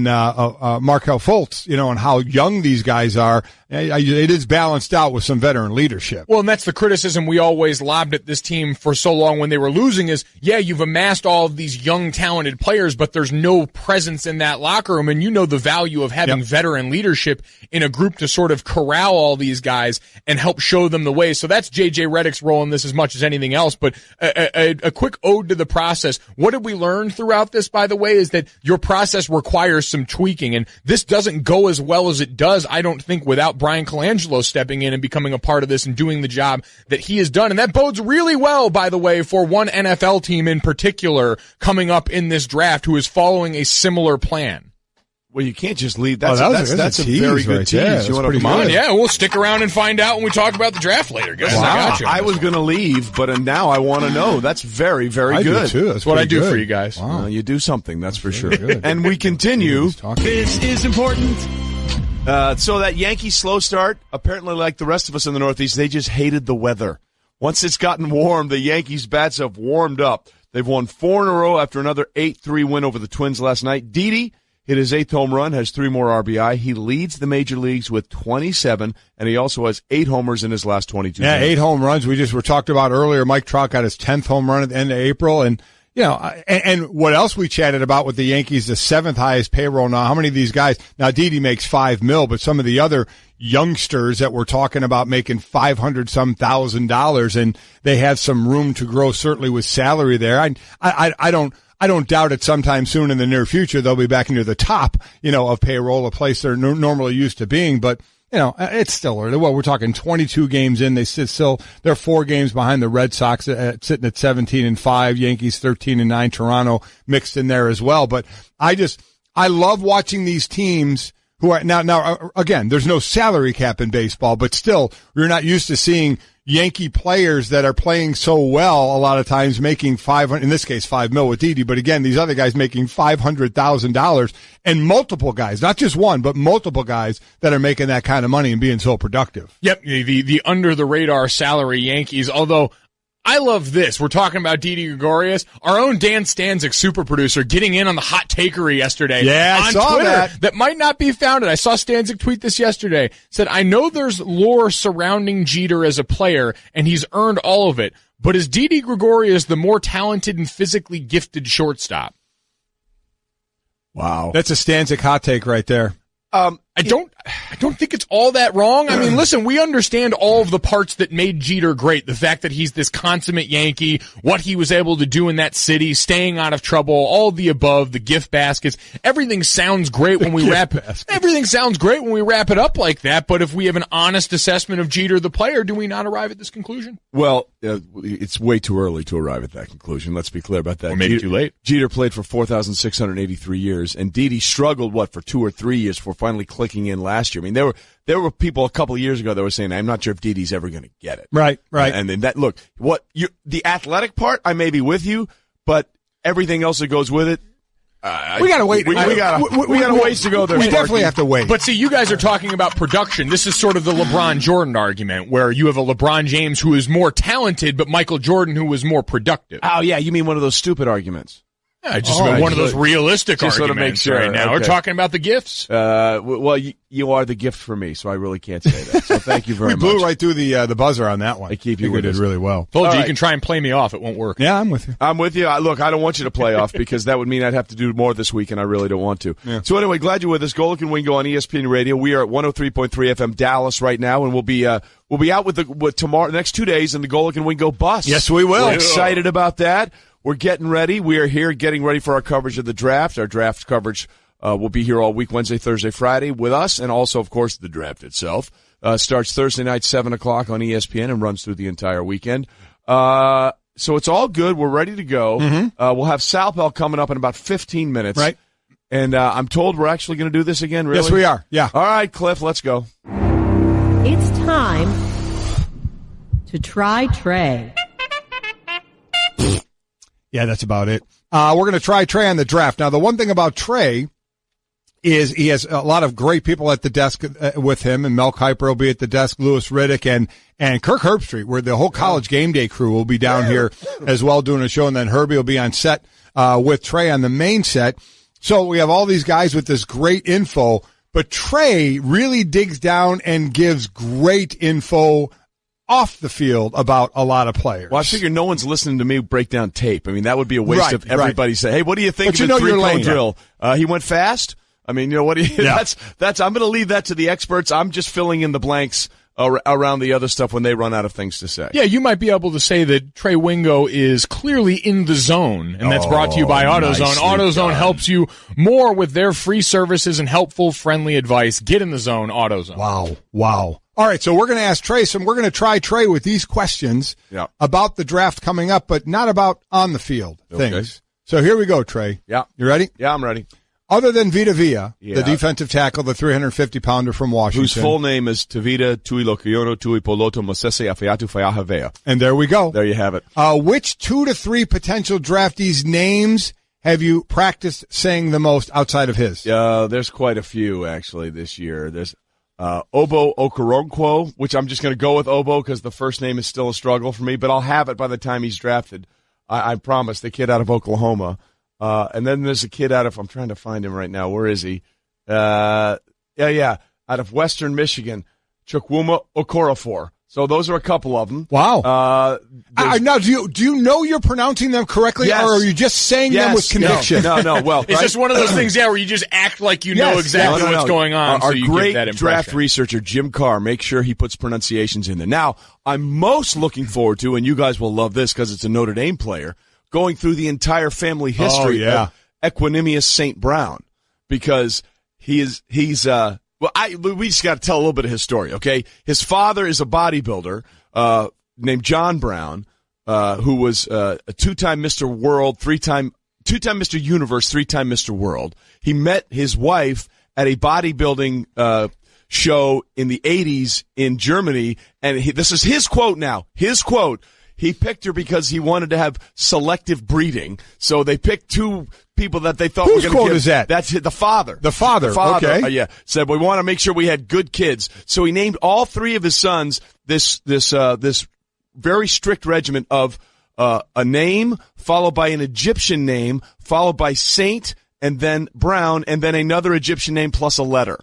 Markelle Fultz, and how young these guys are. It is balanced out with some veteran leadership.
Well, and that's the criticism we always lobbed at this team for so long when they were losing is, you've amassed all of these young, talented players, but there's no presence in that locker room. And the value of having veteran leadership in a group to sort of corral all these guys and help show them the way. So that's J.J. Redick's role in this as much as anything else. But a quick ode to the process. What did we learn throughout this, by the way, is that your process requires some tweaking. And this doesn't go as well as it does, I don't think, without Brian Colangelo stepping in and becoming a part of this and doing the job that he has done. And that bodes really well, by the way, for one NFL team in particular coming up in this draft who is following a similar plan.
Well, you can't just leave. That's a
tease
very good
right
tease.
There.
You want to
come on? Yeah, we'll stick around and find out when we talk about the draft later, guys.
Wow. I was going to leave, but now I want to know. That's very, very good.
I do too.
That's what I do for you guys.
Wow. You do something, that's for sure. And we continue.
This is important.
So that Yankee slow start, apparently like the rest of us in the Northeast, they just hated the weather. Once it's gotten warm, the Yankees' bats have warmed up. They've won 4 in a row after another 8-3 win over the Twins last night. Didi hit his 8th home run, has 3 more RBI. He leads the major leagues with 27, and he also has 8 homers in his last 22 games.
8 home runs. We just were talked about earlier. Mike Trout got his 10th home run at the end of April, and and what else we chatted about with the Yankees, the 7th highest payroll now. How many of these guys? Now, Didi makes $5 million, but some of the other youngsters that we're talking about making $500-some thousand, and they have some room to grow, certainly with salary there. I don't doubt it sometime soon in the near future they'll be back into the top, of payroll, a place they're normally used to being, but it's still early. Well, we're talking 22 games in. They're 4 games behind the Red Sox, sitting at 17-5. Yankees 13-9. Toronto mixed in there as well. But I love watching these teams who are now again, there's no salary cap in baseball, but still, you're not used to seeing Yankee players that are playing so well a lot of times making in this case $5 million with Didi, but again, these other guys making $500,000 and multiple guys, not just one, but multiple guys that are making that kind of money and being so productive.
Yep, the under the radar salary Yankees, although I love this. We're talking about Didi Gregorius. Our own Dan Stanzik, super producer, getting in on the hot takery yesterday on Twitter that might not be founded. I saw Stanzik tweet this yesterday. Said, I know there's lore surrounding Jeter as a player, and he's earned all of it, but is Didi Gregorius the more talented and physically gifted shortstop?
Wow. That's a Stanzik hot take right there.
I don't think it's all that wrong. I mean, listen, we understand all of the parts that made Jeter great. The fact that he's this consummate Yankee, what he was able to do in that city, staying out of trouble, all of the above, the gift baskets. Everything sounds great when we wrap it up like that. But if we have an honest assessment of Jeter, the player, do we not arrive at this conclusion?
Well, it's way too early to arrive at that conclusion. Let's be clear about that.
Or maybe too late.
Jeter played for 4,683 years, and Didi struggled, for 2 or 3 years before finally clicking in last year. I mean, there were people a couple of years ago that were saying, I'm not sure if Didi's ever going to get it.
Right.
And then the athletic part, I may be with you, but everything else that goes with it,
we gotta wait.
We got a ways to go there.
We definitely have to wait.
But see, you guys are talking about production. This is sort of the LeBron Jordan argument, where you have a LeBron James who is more talented, but Michael Jordan who was more productive.
Oh yeah, you mean one of those stupid arguments?
Yeah, one of those realistic arguments
to make sure.
Right now.
Okay.
We're talking about the gifts.
Well, you are the gift for me, so I really can't say that. So thank you very much.
We blew right through the buzzer on that one.
I keep you
with us. Did really well.
Told you, you can try and play me off. It won't work.
Yeah, I'm with you.
I'm with you. Look, I don't want you to play off because that would mean I'd have to do more this week, and I really don't want to. Yeah. So anyway, glad you're with us. Golic and Wingo on ESPN Radio. We are at 103.3 FM Dallas right now, and we'll be out with tomorrow, next 2 days in the Golic and Wingo bus.
Yes, we will.
We're excited about that. We're getting ready. We are here getting ready for our coverage of the draft, our draft coverage will be here all week, Wednesday, Thursday, Friday with us, and also, of course, the draft itself. Starts Thursday night, 7 o'clock on ESPN and runs through the entire weekend. So it's all good. We're ready to go. We'll have Sal Pal coming up in about 15 minutes.
Right.
And I'm told we're actually going to do this again, really?
Yes, we are. Yeah.
All right, Cliff, let's go.
It's time to try Trey.
Yeah, that's about it. We're going to try Trey on the draft. Now, the one thing about Trey is he has a lot of great people at the desk with him, and Mel Kiper will be at the desk, Louis Riddick, and Kirk Herbstreit, where the whole College Game Day crew will be down here as well doing a show, and then Herbie will be on set with Trey on the main set. So we have all these guys with this great info, but Trey really digs down and gives great info off the field about a lot of players.
Well, I figure no one's listening to me break down tape. I mean, that would be a waste of everybody saying, hey, what do you think of the three-cone drill? He went fast? I mean, what do you, that's, I'm going to leave that to the experts. I'm just filling in the blanks around the other stuff when they run out of things to say.
Yeah, you might be able to say that Trey Wingo is clearly in the zone, and that's brought to you by AutoZone. AutoZone helps you more with their free services and helpful, friendly advice. Get in the zone, AutoZone.
Wow. All right, so we're going to ask Trey some. We're going to try Trey with these questions about the draft coming up, but not about on the field things. So here we go, Trey.
Yeah.
You ready?
Yeah, I'm ready.
Other than Vita Vea, the defensive tackle, the 350-pounder from Washington.
Whose full name is Tavita Tuilokiono Tuipoloto Mosese Afeatu Fayahavea.
And there we go.
There you have it.
Which 2 to 3 potential draftees' names have you practiced saying the most outside of his?
There's quite a few, actually, this year. There's Obo Okoronkwo, which I'm just going to go with Obo because the first name is still a struggle for me, but I'll have it by the time he's drafted. I promise, the kid out of Oklahoma. And then there's a kid out of, I'm trying to find him right now. Where is he? Out of Western Michigan, Chukwuma Okorafor. So those are a couple of them.
Wow. Now, do you know you're pronouncing them correctly, or are you just saying them with conviction?
No. Well,
it's just one of those things, where you just act like you know exactly what's going on.
Our
so you
great
get that
draft researcher, Jim Carr, make sure he puts pronunciations in there. Now, I'm most looking forward to, and you guys will love this because it's a Notre Dame player, going through the entire family history of Equanimous St. Brown, because he's we just got to tell a little bit of his story, okay? His father is a bodybuilder named John Brown, who was a two-time Mr. World, two-time Mr. Universe, three-time Mr. World. He met his wife at a bodybuilding show in the 80s in Germany, and this is his quote now. His quote. He picked her because he wanted to have selective breeding. So they picked 2 people that they thought were going to give. Whose quote
is that?
That's the father.
The father, okay.
Said, we want to make sure we had good kids. So he named all 3 of his sons this very strict regimen of a name, followed by an Egyptian name, followed by Saint, and then Brown, and then another Egyptian name plus a letter.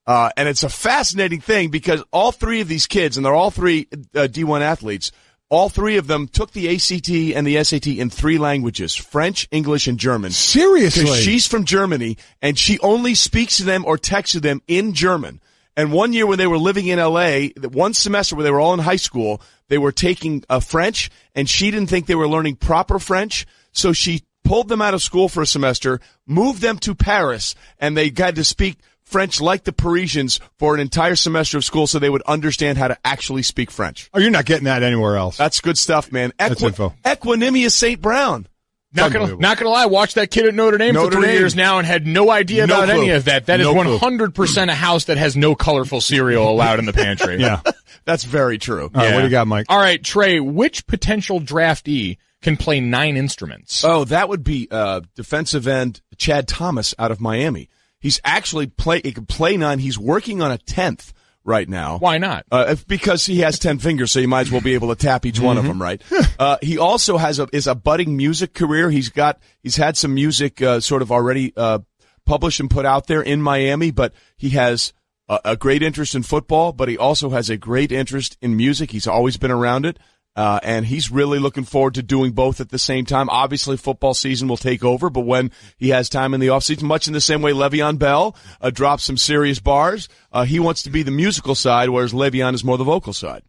And it's a fascinating thing because all 3 of these kids, and they're all 3 D1 athletes, all 3 of them took the ACT and the SAT in 3 languages, French, English, and German.
Seriously?
Because she's from Germany, and she only speaks to them or texts to them in German. And one year when they were living in L.A., one semester when they were all in high school, they were taking French, and she didn't think they were learning proper French, so she pulled them out of school for a semester, moved them to Paris, and they had to speak French like the Parisians for an entire semester of school so they would understand how to actually speak French.
Oh, you're not getting that anywhere else.
That's good stuff, man.
That's info.
Equanimous St. Brown.
Not gonna lie, watched that kid at Notre Dame for 3 years now and had no idea about any of that. That is 100% a house that has no colorful cereal allowed in the pantry.
Yeah.
That's very true.
All right, what do you got, Mike?
All right, Trey, which potential draftee can play 9 instruments?
Oh, that would be defensive end Chad Thomas out of Miami. He's actually he can play 9. He's working on a 10th right now.
Why not?
Because he has 10 fingers, so you might as well be able to tap each one of them, right? He also is a budding music career. He's had some music sort of already published and put out there in Miami, but he has a great interest in football, but he also has a great interest in music. He's always been around it. And he's really looking forward to doing both at the same time. Obviously, football season will take over, but when he has time in the offseason, much in the same way Le'Veon Bell drops some serious bars, he wants to be the musical side, whereas Le'Veon is more the vocal side.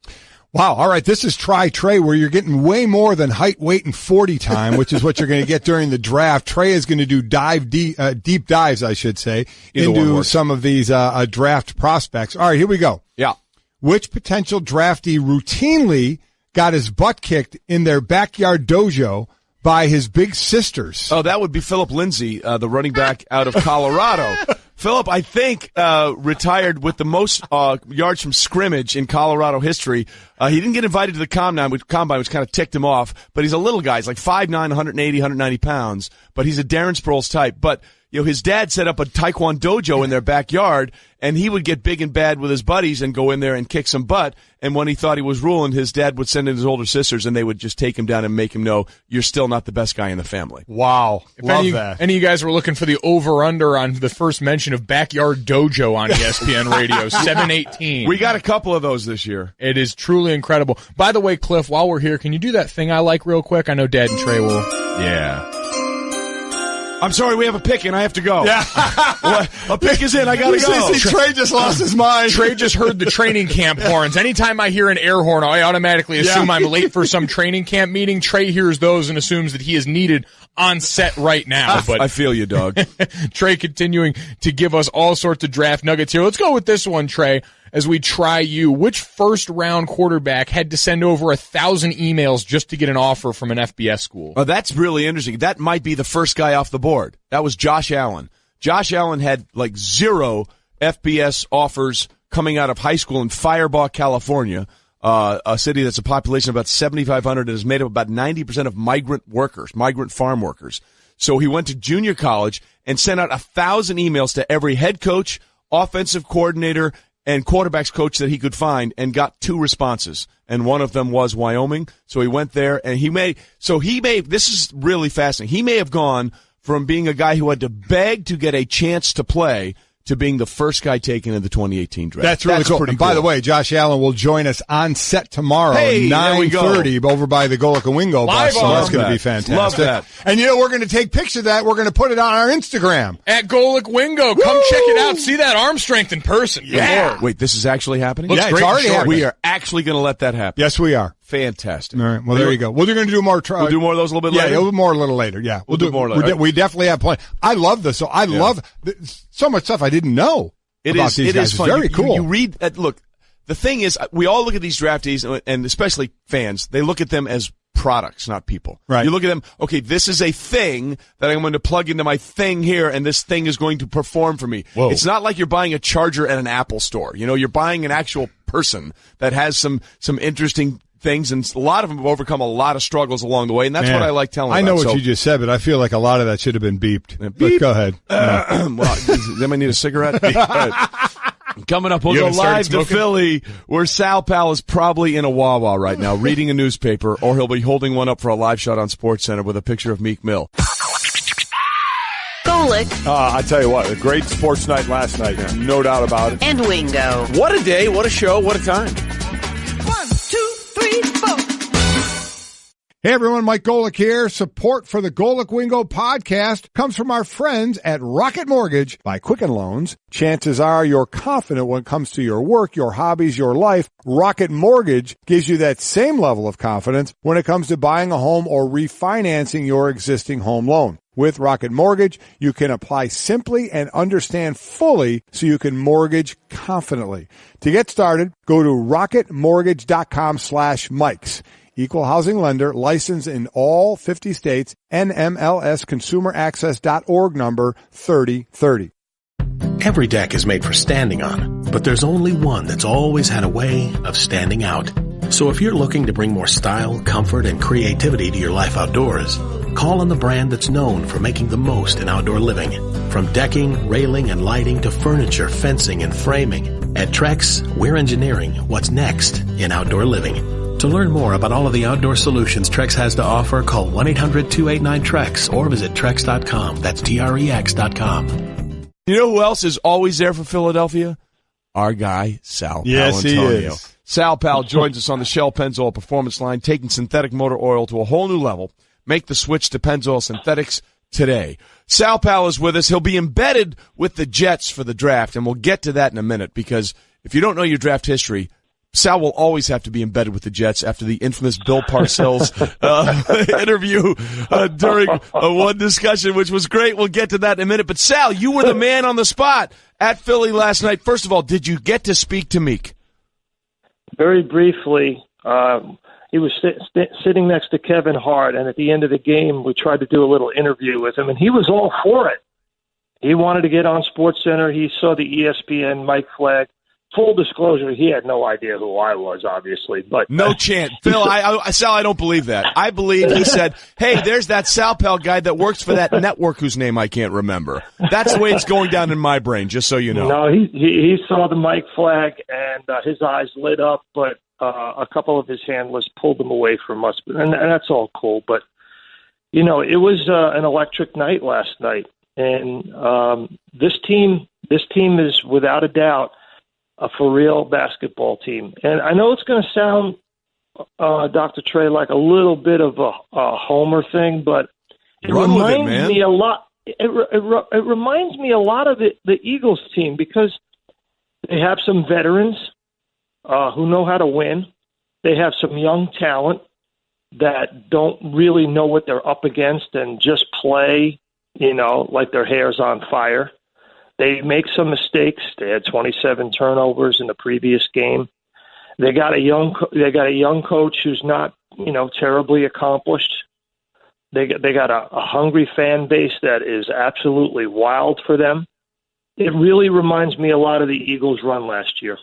Wow. All right. This is Try Trey, where you're getting way more than height, weight, and 40 time, which is what you're going to get during the draft. Trey is going to do deep dives, I should say, into some of these draft prospects. All right. Here we go.
Yeah.
Which potential draftee routinely got his butt kicked in their backyard dojo by his big sisters?
Oh, that would be Philip Lindsay, the running back out of Colorado. Philip, I think, retired with the most yards from scrimmage in Colorado history. He didn't get invited to the combine, which kind of ticked him off. But he's a little guy. He's like 5'9", 180, 190 pounds. But he's a Darren Sproles type. But his dad set up a Taekwondo dojo in their backyard, and he would get big and bad with his buddies and go in there and kick some butt. And when he thought he was ruling, his dad would send in his older sisters, and they would just take him down and make him know, you're still not the best guy in the family.
Wow. Love that.
Any of you guys were looking for the over-under on the first mention of backyard dojo on ESPN Radio, 718.
We got a couple of those this year.
It is truly incredible. By the way, Cliff, while we're here, can you do that thing I like real quick? I know Dad and Trey will.
Yeah. I'm sorry, we have a pick and I have to go.
Yeah.
A pick is in, I gotta go.
Trey just lost his mind.
Trey just heard the training camp horns. Anytime I hear an air horn, I automatically assume I'm late for some training camp meeting. Trey hears those and assumes that he is needed on set right now. But
I feel you, dog.
Trey continuing to give us all sorts of draft nuggets here. Let's go with this one, Trey, as we try you. Which first-round quarterback had to send over 1,000 emails just to get an offer from an FBS school?
Oh, that's really interesting. That might be the first guy off the board. That was Josh Allen. Josh Allen had like 0 FBS offers coming out of high school in Firebaugh, California, a city that's a population of about 7,500 and is made up about 90% of migrant farm workers. So he went to junior college and sent out 1,000 emails to every head coach, offensive coordinator, and quarterback's coach that he could find, and got 2 responses. And one of them was Wyoming. So he went there, and this is really fascinating. He may have gone from being a guy who had to beg to get a chance to play to being the first guy taken in the 2018 draft.
That's really cool. And by the way, Josh Allen will join us on set tomorrow, 9:30, over by the Golic and Wingo bus. So that's going to be fantastic.
Love that.
And we're going to take pictures of that. We're going to put it on our Instagram.
At Golic Wingo. Come check it out. See that arm strength in person.
Yeah.
Wait, this is actually happening?
Yeah, it's already happening.
We are actually going to let that happen.
Yes, we are.
Fantastic.
All right. Well, there you go. We're going to do more.
We'll do more of those a little bit later?
Yeah, we'll do more a little later. Yeah.
We'll do more later.
We definitely have plenty. I love this. So I love so much stuff I didn't know about these guys.
Is fun.
It's very cool.
You read, look, the thing is, we all look at these draftees, and especially fans, they look at them as products, not people.
Right.
You look at them, okay, this is a thing that I'm going to plug into my thing here, and this thing is going to perform for me.
Whoa.
It's not like you're buying a charger at an Apple store. You're buying an actual person that has some interesting things, and a lot of them have overcome a lot of struggles along the way, and that's what I like telling.
I know what you just said, but I feel like a lot of that should have been beeped.
Beep.
But go ahead.
Well, they might need a cigarette. Coming up, we'll go live to Philly, where Sal Pal is probably in a Wawa right now, reading a newspaper, or he'll be holding one up for a live shot on SportsCenter with a picture of Meek Mill.
Golic
I tell you what, a great sports night last night, no doubt about it.
and Wingo.
What a day, what a show, what a time.
1, 2, 3, 4.
Hey everyone, Mike Golic here. Support for the Golic Wingo podcast comes from our friends at Rocket Mortgage by Quicken Loans. Chances are you're confident when it comes to your work, your hobbies, your life. Rocket Mortgage gives you that same level of confidence when it comes to buying a home or refinancing your existing home loan. With Rocket Mortgage, you can apply simply and understand fully so you can mortgage confidently. To get started, go to rocketmortgage.com/Mikes. Equal housing lender, licensed in all 50 states, NMLS consumeraccess.org number 3030.
Every deck is made for standing on, but there's only one that's always had a way of standing out. So if you're looking to bring more style, comfort, and creativity to your life outdoors, call on the brand that's known for making the most in outdoor living. From decking, railing, and lighting to furniture, fencing, and framing, at Trex, we're engineering what's next in outdoor living. To learn more about all of the outdoor solutions Trex has to offer, call 1-800-289-TREX or visit Trex.com. That's TREX.com.
You know who else is always there for Philadelphia? Our guy, Sal Pal.
Yes, he is.
Sal Pal joins us on the Shell Pennzoil Performance line, taking synthetic motor oil to a whole new level. Make the switch to Pennzoil Synthetics today. Sal Pal is with us. He'll be embedded with the Jets for the draft, and we'll get to that in a minute, because if you don't know your draft history, Sal will always have to be embedded with the Jets after the infamous Bill Parcells interview during one discussion, which was great. We'll get to that in a minute. But, Sal, you were the man on the spot at Philly last night. First of all, did you get to speak to Meek?
Very briefly. He was sitting next to Kevin Hart, and at the end of the game, we tried to do a little interview with him, and he was all for it. He wanted to get on SportsCenter. He saw the ESPN mic flag. Full disclosure, he had no idea who I was, obviously. But
no chance. Phil, Sal, I don't believe that. I believe he said, hey, there's that Sal Pal guy that works for that network whose name I can't remember. That's the way it's going down in my brain, just so you know.
No, he saw the mic flag, and his eyes lit up, but a couple of his handlers pulled him away from us. And that's all cool. But, it was an electric night last night. And this team is, without a doubt, a for-real basketball team. And I know it's going to sound, Dr. Trey, like a little bit of a homer thing, but it reminds me a lot. It reminds me a lot of the Eagles team because they have some veterans who know how to win. They have some young talent that don't really know what they're up against and just play, like their hair's on fire. They make some mistakes. They had 27 turnovers in the previous game. They got a young coach who's not, terribly accomplished. They got a hungry fan base that is absolutely wild for them. It really reminds me a lot of the Eagles' run last year.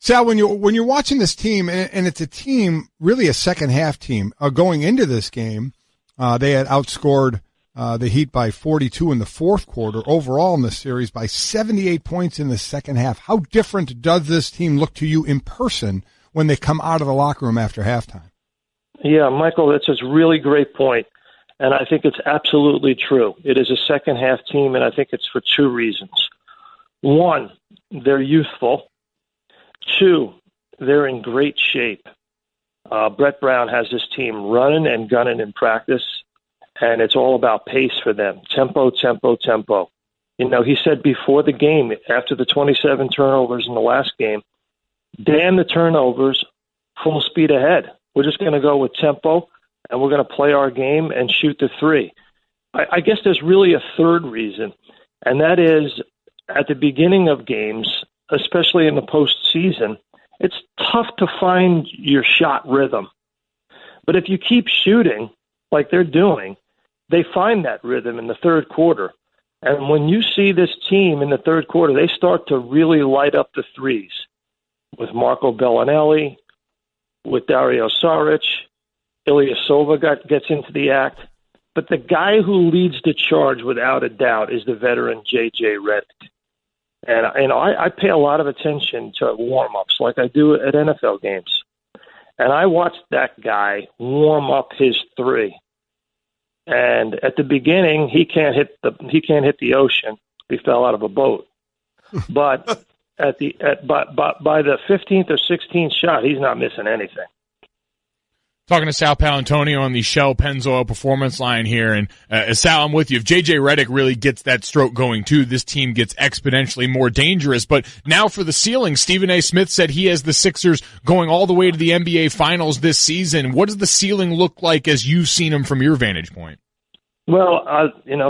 Sal, when you're watching this team, and it's a team, really a second half team, going into this game, they had outscored the Heat by 42 in the fourth quarter, overall in the series by 78 points in the second half. How different does this team look to you in person when they come out of the locker room after halftime?
Yeah, Michael, that's a really great point, and I think it's absolutely true. It is a second half team, and I think it's for two reasons. One, they're youthful. Two, they're in great shape. Brett Brown has this team running and gunning in practice, and it's all about pace for them. Tempo, tempo, tempo. He said before the game, after the 27 turnovers in the last game, damn the turnovers, full speed ahead. We're just going to go with tempo, and we're going to play our game and shoot the three. I guess there's really a third reason, and that is at the beginning of games, especially in the postseason, it's tough to find your shot rhythm. But if you keep shooting like they're doing, they find that rhythm in the third quarter. And when you see this team in the third quarter, they start to really light up the threes with Marco Bellinelli, with Dario Saric. Ilyasova gets into the act. But the guy who leads the charge, without a doubt, is the veteran J.J. Redick. And I pay a lot of attention to warm-ups like I do at NFL games. And I watched that guy warm up his three. And at the beginning, he can't hit the ocean. He fell out of a boat. But by the 15th or 16th shot, he's not missing anything.
Talking to Sal Palantonio on the Shell Pennzoil Performance line here, and Sal, I'm with you. If J.J. Redick really gets that stroke going too, this team gets exponentially more dangerous. But now for the ceiling, Stephen A. Smith said he has the Sixers going all the way to the NBA Finals this season. What does the ceiling look like as you've seen them from your vantage point?
Well,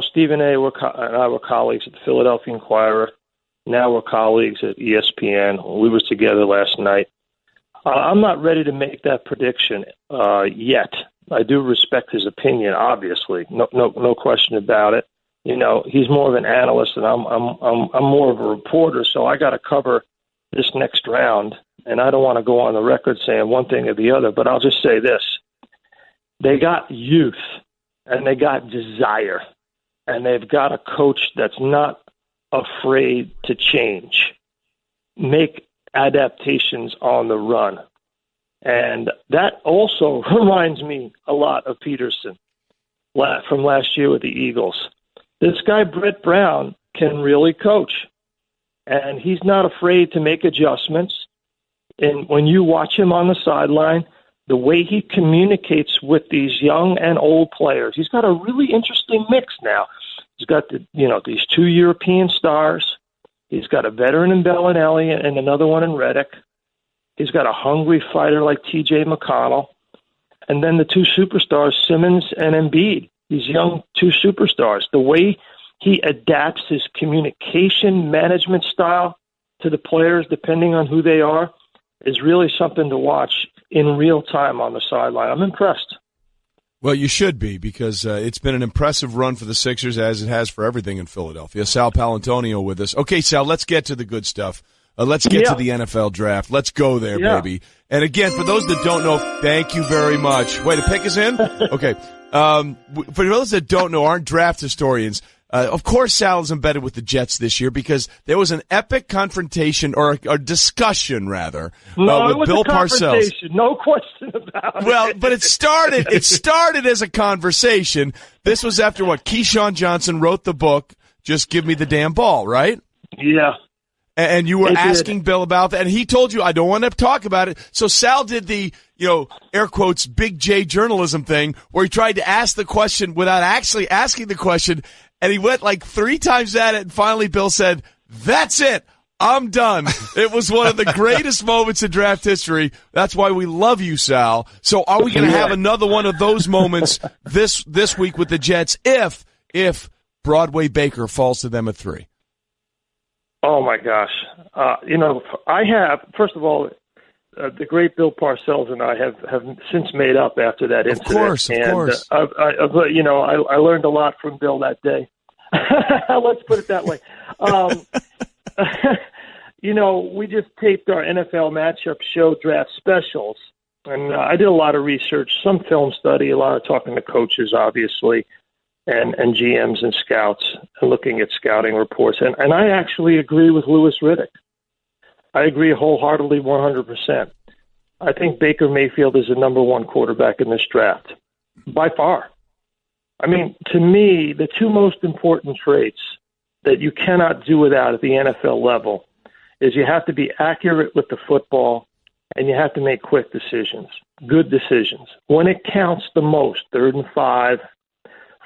Stephen A. and I were colleagues at the Philadelphia Inquirer. Now we're colleagues at ESPN. We were together last night. I'm not ready to make that prediction yet. I do respect his opinion, obviously, no question about it. He's more of an analyst, and I'm more of a reporter. So I got to cover this next round, and I don't want to go on the record saying one thing or the other. But I'll just say this: they got youth, and they got desire, and they've got a coach that's not afraid to change, make adaptations on the run. And that also reminds me a lot of Peterson from last year with the Eagles. This guy, Brett Brown, can really coach, and he's not afraid to make adjustments. And when you watch him on the sideline, the way he communicates with these young and old players, he's got a really interesting mix now. He's got these two European stars. He's got a veteran in Bellinelli and another one in Redick. He's got a hungry fighter like T.J. McConnell. And then the two superstars, Simmons and Embiid, these young two superstars. The way he adapts his communication management style to the players, depending on who they are, is really something to watch in real time on the sideline. I'm impressed.
Well, you should be, because it's been an impressive run for the Sixers, as it has for everything in Philadelphia. Sal Palantonio with us. Okay, Sal, let's get to the good stuff. Let's get to the NFL draft. Let's go there, baby. And again, for those that don't know, thank you very much. Wait, the pick is in? Okay. For those that don't know, aren't draft historians, of course Sal is embedded with the Jets this year because there was an epic confrontation, or a discussion, rather, with Bill Parcells.
No question about it.
Well, but it started as a conversation. This was after what? Keyshawn Johnson wrote the book, Just Give Me the Damn Ball, right?
Yeah.
And you were asking Bill about that, and he told you, I don't want to talk about it. So Sal did the, air quotes, big J journalism thing, where he tried to ask the question without actually asking the question, and he went like 3 times at it, and finally Bill said, "That's it. I'm done." It was one of the greatest moments in draft history. That's why we love you, Sal. So are we going to have another one of those moments this week with the Jets if Broadway Baker falls to them at 3?
Oh, my gosh. I have, first of all, the great Bill Parcells and I have since made up after that incident.
Of course.
I learned a lot from Bill that day. Let's put it that way. We just taped our NFL matchup show draft specials, and I did a lot of research, some film study, a lot of talking to coaches, obviously, and GMs and scouts, and looking at scouting reports. And I actually agree with Louis Riddick. I agree wholeheartedly, 100%. I think Baker Mayfield is the number 1 quarterback in this draft, by far. I mean, to me, the 2 most important traits that you cannot do without at the NFL level is you have to be accurate with the football, and you have to make quick decisions, good decisions. When it counts the most, 3rd and 5,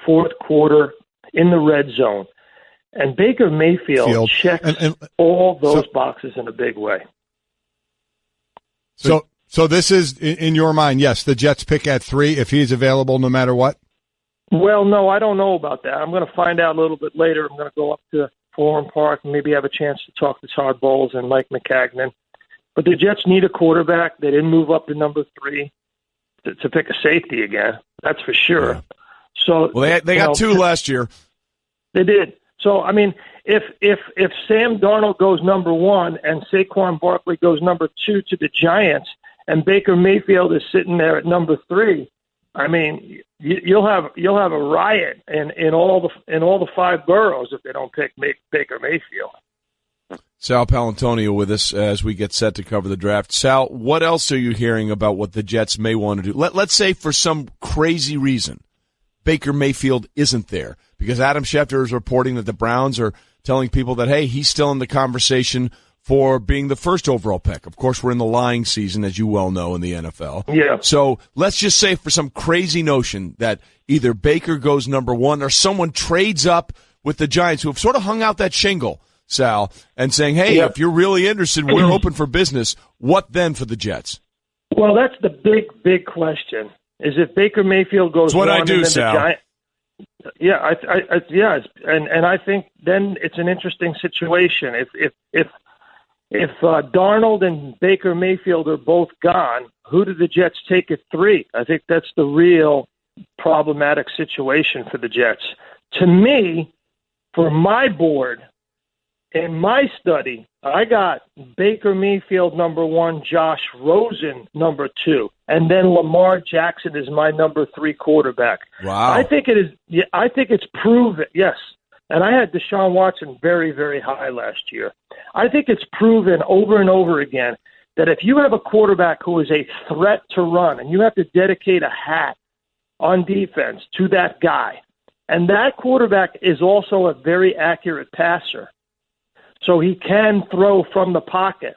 4th quarter, in the red zone. And Baker Mayfield checks all those boxes in a big way.
So this is, in your mind, yes, the Jets pick at 3 if he's available no matter what?
Well, no, I don't know about that. I'm going to find out a little bit later. I'm going to go up to Florham Park and maybe have a chance to talk to Todd Bowles and Mike McCagnon. But the Jets need a quarterback. They didn't move up to number 3 to pick a safety again. That's for sure.
Yeah.
So
they got 2 last year.
They did. So, I mean, if Sam Darnold goes number 1 and Saquon Barkley goes number 2 to the Giants, and Baker Mayfield is sitting there at number 3, I mean, you'll have a riot in all the 5 boroughs if they don't pick Baker Mayfield.
Sal Palantonio with us as we get set to cover the draft. Sal, what else are you hearing about what the Jets may want to do? Let's say for some crazy reason Baker Mayfield isn't there, because Adam Schefter is reporting that the Browns are telling people that, hey, he's still in the conversation for being the 1st overall pick. Of course, we're in the lying season, as you well know, in the NFL.
Yeah.
So let's just say for some crazy notion that either Baker goes number 1 or someone trades up with the Giants, who have sort of hung out that shingle, Sal, and saying, hey, if you're really interested, we're open for business. What then for the Jets?
Well, that's the big question. Is if Baker Mayfield goes
That's what
one,
I do,
and then
Sal.
And I think then it's an interesting situation. If Darnold and Baker Mayfield are both gone, who do the Jets take at 3? I think that's the real problematic situation for the Jets. To me, for my board, in my study, I got Baker Mayfield number 1, Josh Rosen number 2, and then Lamar Jackson is my number 3 quarterback.
Wow.
I think it is. Yeah, I think it's proven. Yes. And I had Deshaun Watson very, very high last year. I think it's proven over and over again that if you have a quarterback who is a threat to run, and you have to dedicate a hat on defense to that guy, and that quarterback is also a very accurate passer, so he can throw from the pocket.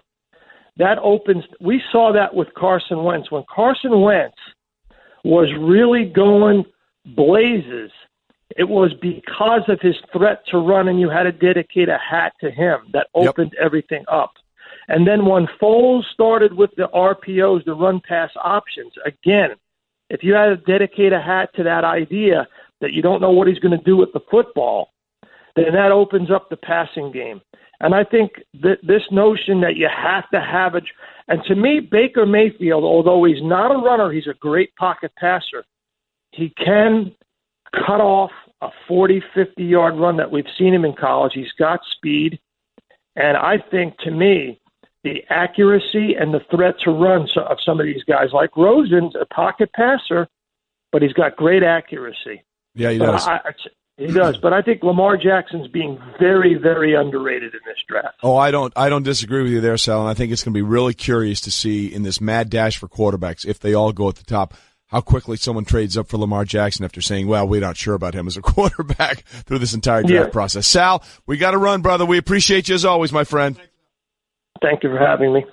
That opens. We saw that with Carson Wentz. When Carson Wentz was really going blazes, it was because of his threat to run, and you had to dedicate a hat to him that opened everything up. And then when Foles started with the RPOs, the run-pass options, again, if you had to dedicate a hat to that idea that you don't know what he's going to do with the football, then that opens up the passing game. And I think that this notion that you have to have it, and to me, Baker Mayfield, although he's not a runner, he's a great pocket passer. He can cut off a 40, 50-yard run that we've seen him in college. He's got speed. And I think, to me, the accuracy and the threat to run of some of these guys, like Rosen's a pocket passer, but he's got great accuracy.
Yeah, he does.
He does, but I think Lamar Jackson's being very, very underrated in this draft.
Oh, I don't disagree with you there, Sal, and I think it's going to be really curious to see in this mad dash for quarterbacks, if they all go at the top, how quickly someone trades up for Lamar Jackson after saying, well, we're not sure about him as a quarterback through this entire draft process. Sal, we got to run, brother. We appreciate you as always, my friend.
Thank you for having me.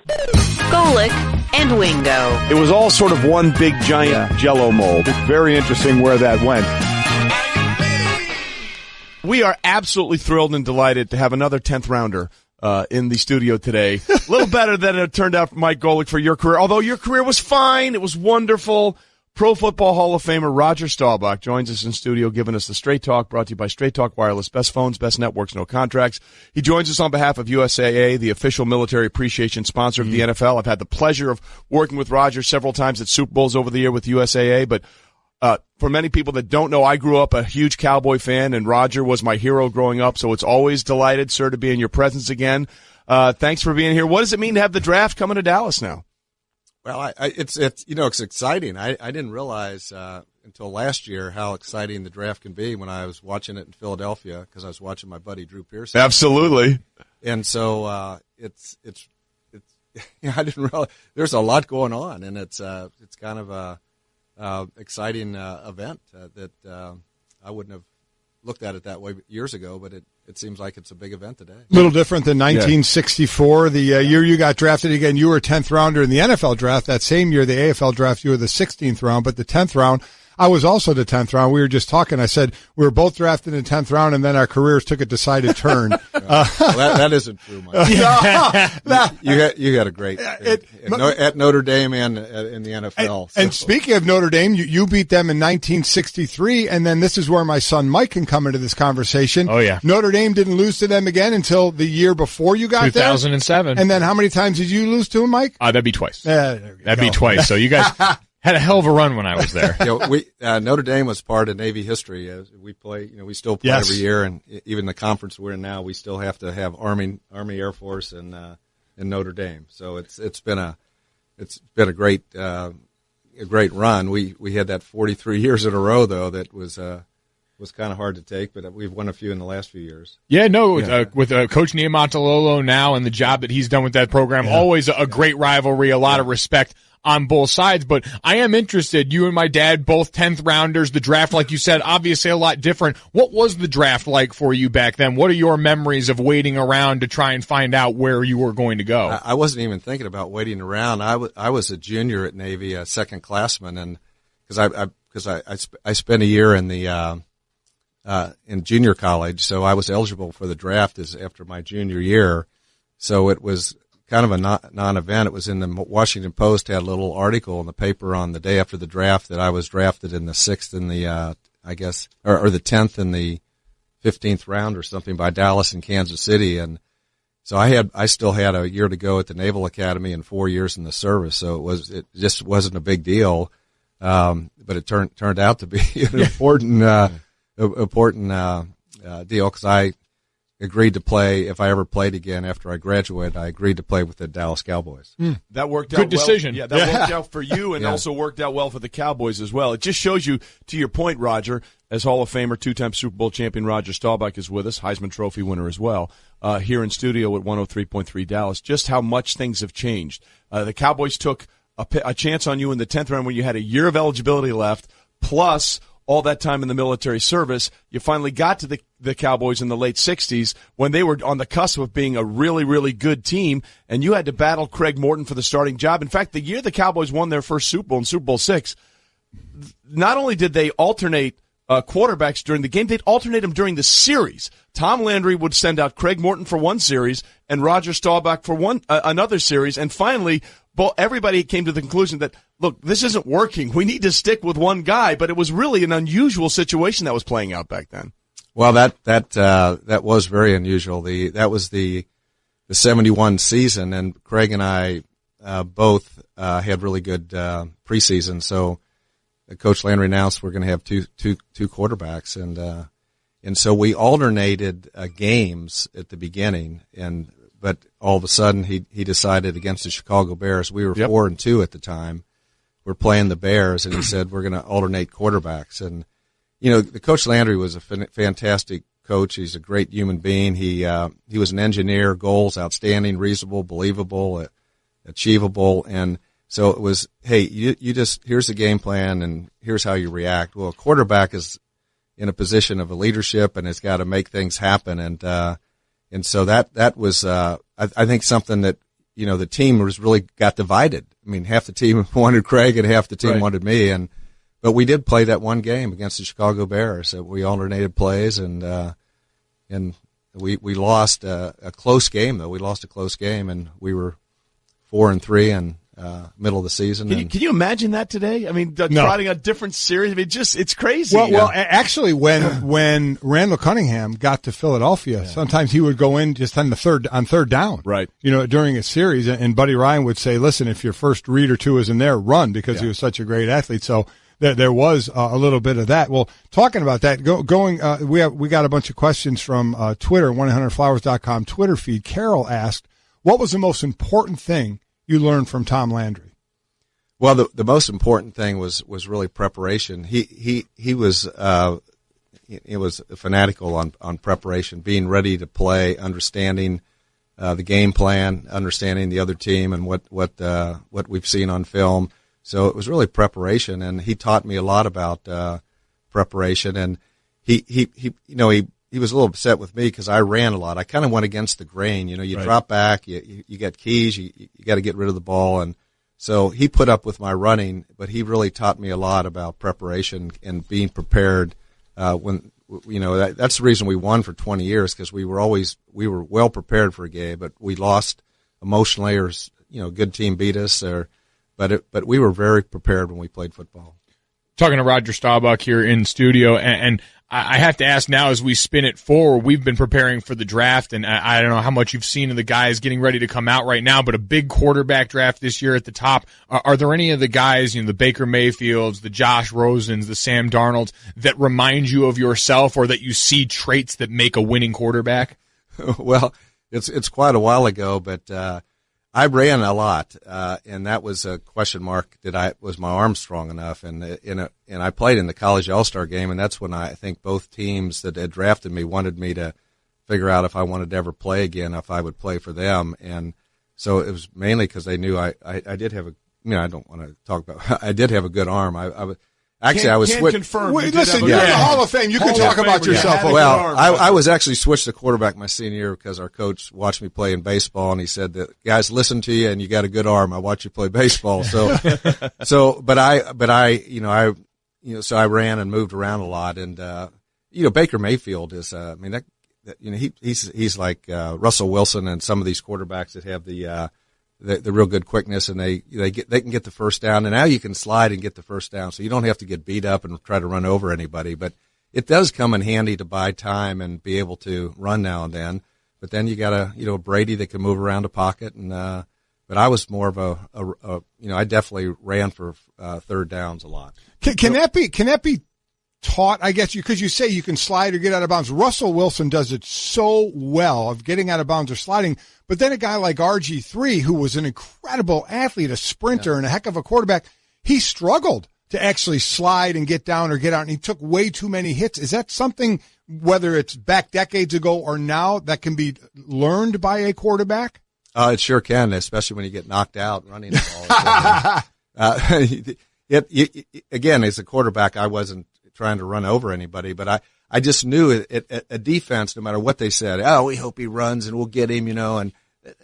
Golic and Wingo.
It was all sort of one big giant Jell-O mold. It's very interesting where that went.
We are absolutely thrilled and delighted to have another 10th rounder in the studio today. A little better than it turned out for Mike Golic for your career, although your career was fine. It was wonderful. Pro Football Hall of Famer Roger Staubach joins us in studio, giving us the Straight Talk, brought to you by Straight Talk Wireless. Best phones, best networks, no contracts. He joins us on behalf of USAA, the official military appreciation sponsor of the NFL. I've had the pleasure of working with Roger several times at Super Bowls over the year with USAA, but for many people that don't know, I grew up a huge Cowboy fan, and Roger was my hero growing up, so it's always delighted, sir, to be in your presence again. Thanks for being here. What does it mean to have the draft coming to Dallas now?
Well, it's exciting. I didn't realize until last year how exciting the draft can be when I was watching it in Philadelphia because I was watching my buddy Drew Pearson.
Absolutely.
And so it's I didn't realize there's a lot going on, and it's kind of a exciting event that I wouldn't have looked at it that way years ago, but it seems like it's a big event today.
A little different than 1964, the year you got drafted again. You were a 10th rounder in the NFL draft. That same year, the AFL draft, you were the 16th round, but the 10th round, I was also the 10th round. We were just talking. I said we were both drafted in the 10th round, and then our careers took a decided turn.
Well, that isn't true, Mike. You had a great at Notre Dame and in the NFL.
And speaking of Notre Dame, you beat them in 1963, and then this is where my son Mike can come into this conversation.
Oh, yeah.
Notre Dame didn't lose to them again until the year before you got
2007.
there. And then how many times did you lose to them, Mike?
That'd be twice. That'd be twice. So you guys had a hell of a run when I was there.
Notre Dame was part of Navy history. We play, we still play every year, and even the conference we're in now, we still have to have Army, Air Force, and Notre Dame. So it's been a great run. We had that 43 years in a row though that was kind of hard to take, but we've won a few in the last few years.
Yeah, no, with Coach Niumatalolo now and the job that he's done with that program, always a great rivalry, a lot of respect on both sides. But I am interested, you and my dad, both 10th rounders, the draft, like you said, obviously a lot different. What was the draft like for you back then? What are your memories of waiting around to try and find out where you were going to go?
I wasn't even thinking about waiting around. I was a junior at Navy, a second classman, and because I spent a year in the in junior college, so I was eligible for the draft after my junior year. So it was kind of a non-event. It was in the Washington Post, had a little article in the paper on the day after the draft that I was drafted in the 6th and the, or the 10th and the 15th round or something by Dallas and Kansas City. And so I still had a year to go at the Naval Academy and 4 years in the service. So it just wasn't a big deal. But it turned out to be an important deal because I agreed to play, if I ever played again after I graduated, I agreed to play with the Dallas Cowboys.
That worked out
Good decision.
Well. Yeah, that worked out for you and also worked out well for the Cowboys as well. It just shows you, to your point, Roger, as Hall of Famer, two-time Super Bowl champion Roger Staubach is with us, Heisman Trophy winner as well, here in studio at 103.3 Dallas, just how much things have changed. The Cowboys took a chance on you in the 10th round when you had a year of eligibility left, plus all that time in the military service. You finally got to the Cowboys in the late 60s when they were on the cusp of being a really, really good team, and you had to battle Craig Morton for the starting job. In fact, the year the Cowboys won their first Super Bowl in Super Bowl VI, not only did they alternate quarterbacks during the game. They'd alternate them during the series. Tom Landry would send out Craig Morton for one series and Roger Staubach for another series. And finally, everybody came to the conclusion that, look, this isn't working. We need to stick with one guy. But it was really an unusual situation that was playing out back then.
Well, that was very unusual. That was the 71 season, and Craig and I both had really good preseason. So Coach Landry announced we're going to have two quarterbacks, and so we alternated games at the beginning, but all of a sudden he decided against the Chicago Bears. We were 4-2 at the time. We're playing the Bears, and he said we're going to alternate quarterbacks. And the Coach Landry was a fantastic coach. He's a great human being. He was an engineer, goals outstanding, reasonable, believable, achievable, and so it was, hey, you just, here's the game plan and here's how you react. Well, a quarterback is in a position of a leadership and has got to make things happen, and so that was I think something that the team really got divided. I mean, half the team wanted Craig and half the team wanted me, but we did play that one game against the Chicago Bears. We alternated plays, and we lost a close game, though. We lost a close game, and we were 4-3 and middle of the season.
Can you imagine that today? I mean, trotting a different series. I mean, it's crazy.
Well, actually, when Randall Cunningham got to Philadelphia, sometimes he would go in just on third down,
right?
During a series, and Buddy Ryan would say, "Listen, if your first read or two isn't there, run," because he was such a great athlete. So there was a little bit of that. Well, talking about that, we got a bunch of questions from Twitter, 1-800-Flowers.com Twitter feed. Carol asked, "What was the most important thing you learned from Tom Landry?"
Well, the most important thing was really preparation. He was fanatical on preparation, being ready to play, understanding the game plan, understanding the other team and what we've seen on film. So it was really preparation, and he taught me a lot about preparation. And he was a little upset with me because I ran a lot. I kind of went against the grain. You drop back, you get keys, you got to get rid of the ball, and so he put up with my running. But he really taught me a lot about preparation and being prepared. That's the reason we won for 20 years, because we were well prepared for a game, but we lost emotionally, or a good team beat us, but we were very prepared when we played football.
Talking to Roger Staubach here in studio, and I have to ask now, as we spin it forward, we've been preparing for the draft, and I don't know how much you've seen of the guys getting ready to come out right now, but a big quarterback draft this year at the top. Are there any of the guys, the Baker Mayfields, the Josh Rosens, the Sam Darnolds, that remind you of yourself, or that you see traits that make a winning quarterback?
Well, it's quite a while ago, but I ran a lot, and that was a question mark. Was my arm strong enough? And I played in the college All-Star game, and that's when I think both teams that had drafted me wanted me to figure out if I wanted to ever play again, if I would play for them. And so it was mainly because they knew I did have I don't want to talk about. I did have a good arm. I was switched.
Listen, you're in the Hall of Fame. You can talk about yourself.
Well, I was actually switched to quarterback my senior year because our coach watched me play in baseball, and he said that, guys, listen to you, and you got a good arm. I watch you play baseball. So, but I ran and moved around a lot, and Baker Mayfield is, he's like Russell Wilson and some of these quarterbacks that have the real good quickness, and they can get the first down. And now you can slide and get the first down, so you don't have to get beat up and try to run over anybody. But it does come in handy to buy time and be able to run now and then. But then you got a Brady that can move around a pocket, and but I was more of I definitely ran for third downs a lot.
Can that be taught, I guess, because you say you can slide or get out of bounds? Russell Wilson does it so well of getting out of bounds or sliding. But then a guy like RG3, who was an incredible athlete, a sprinter, and a heck of a quarterback, he struggled to actually slide and get down or get out, and he took way too many hits. Is that something, whether it's back decades ago or now, that can be learned by a quarterback?
It sure can, especially when you get knocked out running the ball. Again, as a quarterback, I wasn't trying to run over anybody, but I just knew a defense, no matter what they said, we hope he runs and we'll get him, and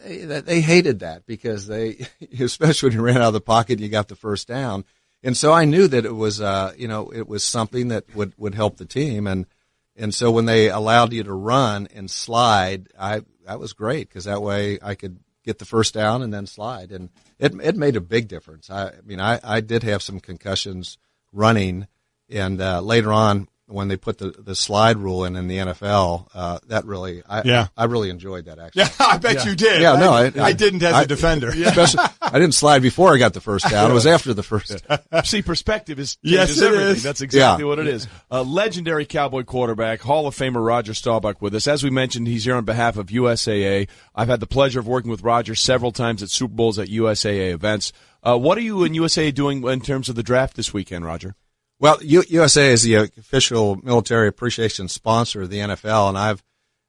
they hated that, because especially when you ran out of the pocket and you got the first down. And so I knew that it was, it was something that would help the team. And so when they allowed you to run and slide, that was great because that way I could get the first down and then slide. And it made a big difference. I did have some concussions running, and later on when they put the slide rule in the NFL, that really, I really enjoyed that actually.
Yeah, I bet you did.
Yeah, no,
I didn't as a defender.
Especially, I didn't slide before I got the first down. It was after the first.
See, perspective changes
yes,
everything.
Is.
That's exactly what it is. Legendary Cowboy quarterback, Hall of Famer Roger Staubach with us. As we mentioned, he's here on behalf of USAA. I've had the pleasure of working with Roger several times at Super Bowls at USAA events. What are you and USAA doing in terms of the draft this weekend, Roger?
Well, USA is the official military appreciation sponsor of the NFL, and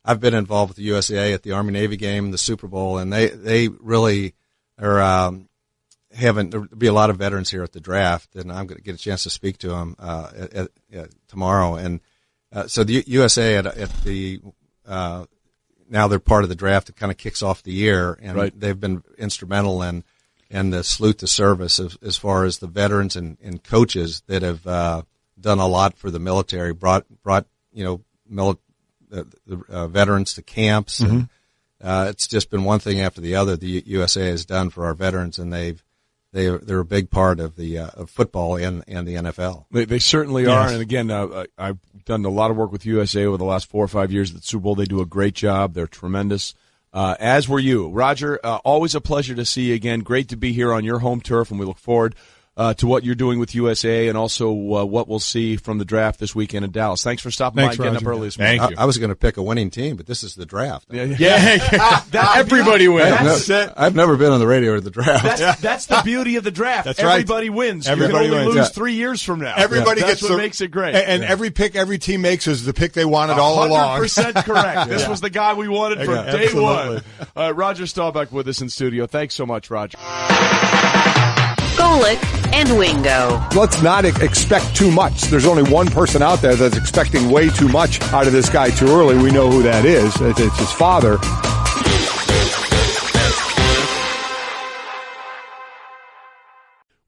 I've been involved with the USA at the Army-Navy game, the Super Bowl, and they really are there'll be a lot of veterans here at the draft, and I'm going to get a chance to speak to them tomorrow. And so the USA at the now they're part of the draft. It kind of kicks off the year, and they've been instrumental in the salute to service as far as the veterans and coaches that have done a lot for the military, brought veterans to camps. And it's just been one thing after the other the USA has done for our veterans, and they're a big part of the of football and the NFL.
They certainly are. And again, I've done a lot of work with USA over the last 4 or 5 years at the Super Bowl. They do a great job. They're tremendous. As were you. Roger, always a pleasure to see you again. Great to be here on your home turf, and we look forward to what you're doing with USA and also what we'll see from the draft this weekend in Dallas. Thanks for stopping by and getting up early this morning.
I was going to pick a winning team, but this is the draft.
Everybody wins.
I've never been on the radio at the draft.
That's the beauty of the draft.
That's
Everybody wins.
Everybody
you can only
wins.
lose 3 years from now.
Everybody
That's
gets
what makes it great.
And every pick every team makes is the pick they wanted all along.
100% correct. This was the guy we wanted from day one. Roger Staubach with us in studio. Thanks so much, Roger.
Golic and Wingo.
Let's not expect too much. There's only one person out there that's expecting way too much out of this guy too early. We know who that is. It's his father.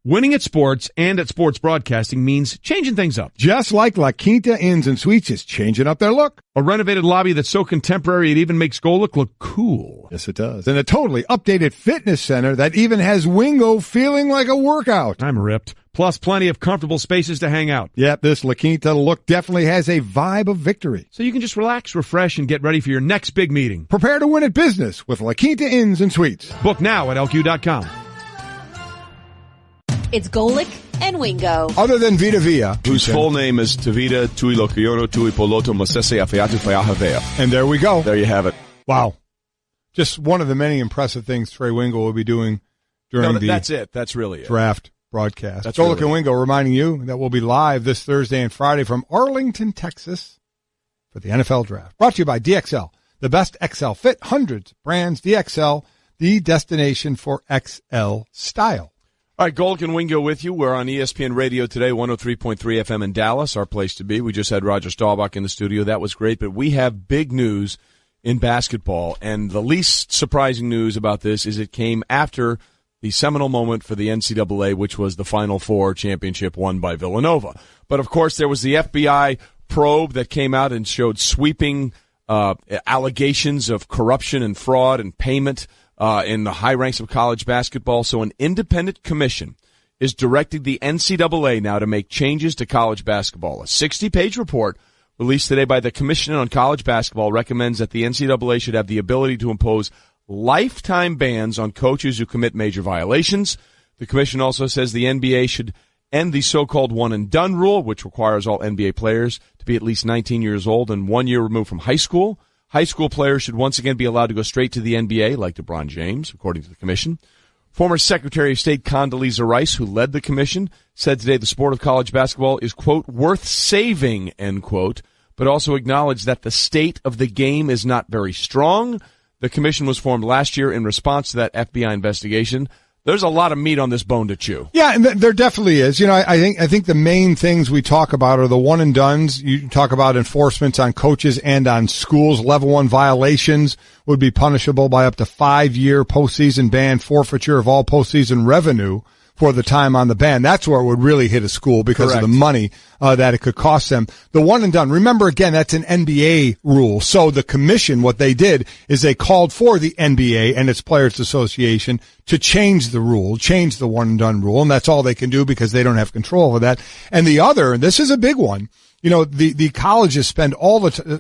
Winning at sports and at sports broadcasting means changing things up.
Just like La Quinta Inns and Suites is changing up their look.
A renovated lobby that's so contemporary it even makes Golic look cool.
Yes, it does. And a totally updated fitness center that even has Wingo feeling like a workout.
I'm ripped. Plus plenty of comfortable spaces to hang out.
Yep, this La Quinta look definitely has a vibe of victory.
So you can just relax, refresh, and get ready for your next big meeting.
Prepare to win at business with La Quinta Inns and Suites.
Book now at LQ.com.
It's Golic and Wingo.
Other than Vita Villa,
whose full name is Tavita Tui Lokiono Tui Poloto Mosese Afeatu Fayahavea.
And there we go.
There you have it.
Wow. Just one of the many impressive things Trey Wingo will be doing during the
that's it. That's really it.
Draft broadcast.
That's
Golic
really
and Wingo reminding you that we'll be live this Thursday and Friday from Arlington, Texas for the NFL Draft. Brought to you by DXL, the best XL fit, hundreds of brands. DXL, the destination for XL style.
All right, Golic and Wingo with you. We're on ESPN Radio today, 103.3 FM in Dallas, our place to be. We just had Roger Staubach in the studio. That was great, but we have big news in basketball, and the least surprising news about this is it came after the seminal moment for the NCAA, which was the Final Four championship won by Villanova. But, of course, there was the FBI probe that came out and showed sweeping allegations of corruption and fraud and payment in the high ranks of college basketball. So an independent commission is directing the NCAA now to make changes to college basketball. A 60-page report released today by the Commission on College Basketball recommends that the NCAA should have the ability to impose lifetime bans on coaches who commit major violations. The commission also says the NBA should end the so-called one-and-done rule, which requires all NBA players to be at least 19 years old and 1 year removed from high school. High school players should once again be allowed to go straight to the NBA, like LeBron James, according to the commission. Former Secretary of State Condoleezza Rice, who led the commission, said today the sport of college basketball is, quote, worth saving, end quote, but also acknowledged that the state of the game is not very strong. The commission was formed last year in response to that FBI investigation. There's a lot of meat on this bone to chew.
Yeah, and there definitely is. You know, I think the main things we talk about are the one and dones. You talk about enforcements on coaches and on schools. Level 1 violations would be punishable by up to 5-year postseason ban, forfeiture of all postseason revenue for the time on the ban. That's where it would really hit a school because
Correct.
of the money that it could cost them. The one and done, remember again, that's an NBA rule. So the commission, what they did is they called for the NBA and its Players Association to change the rule, change the one and done rule, and that's all they can do because they don't have control over that. And the other, and this is a big one, you know, the colleges spend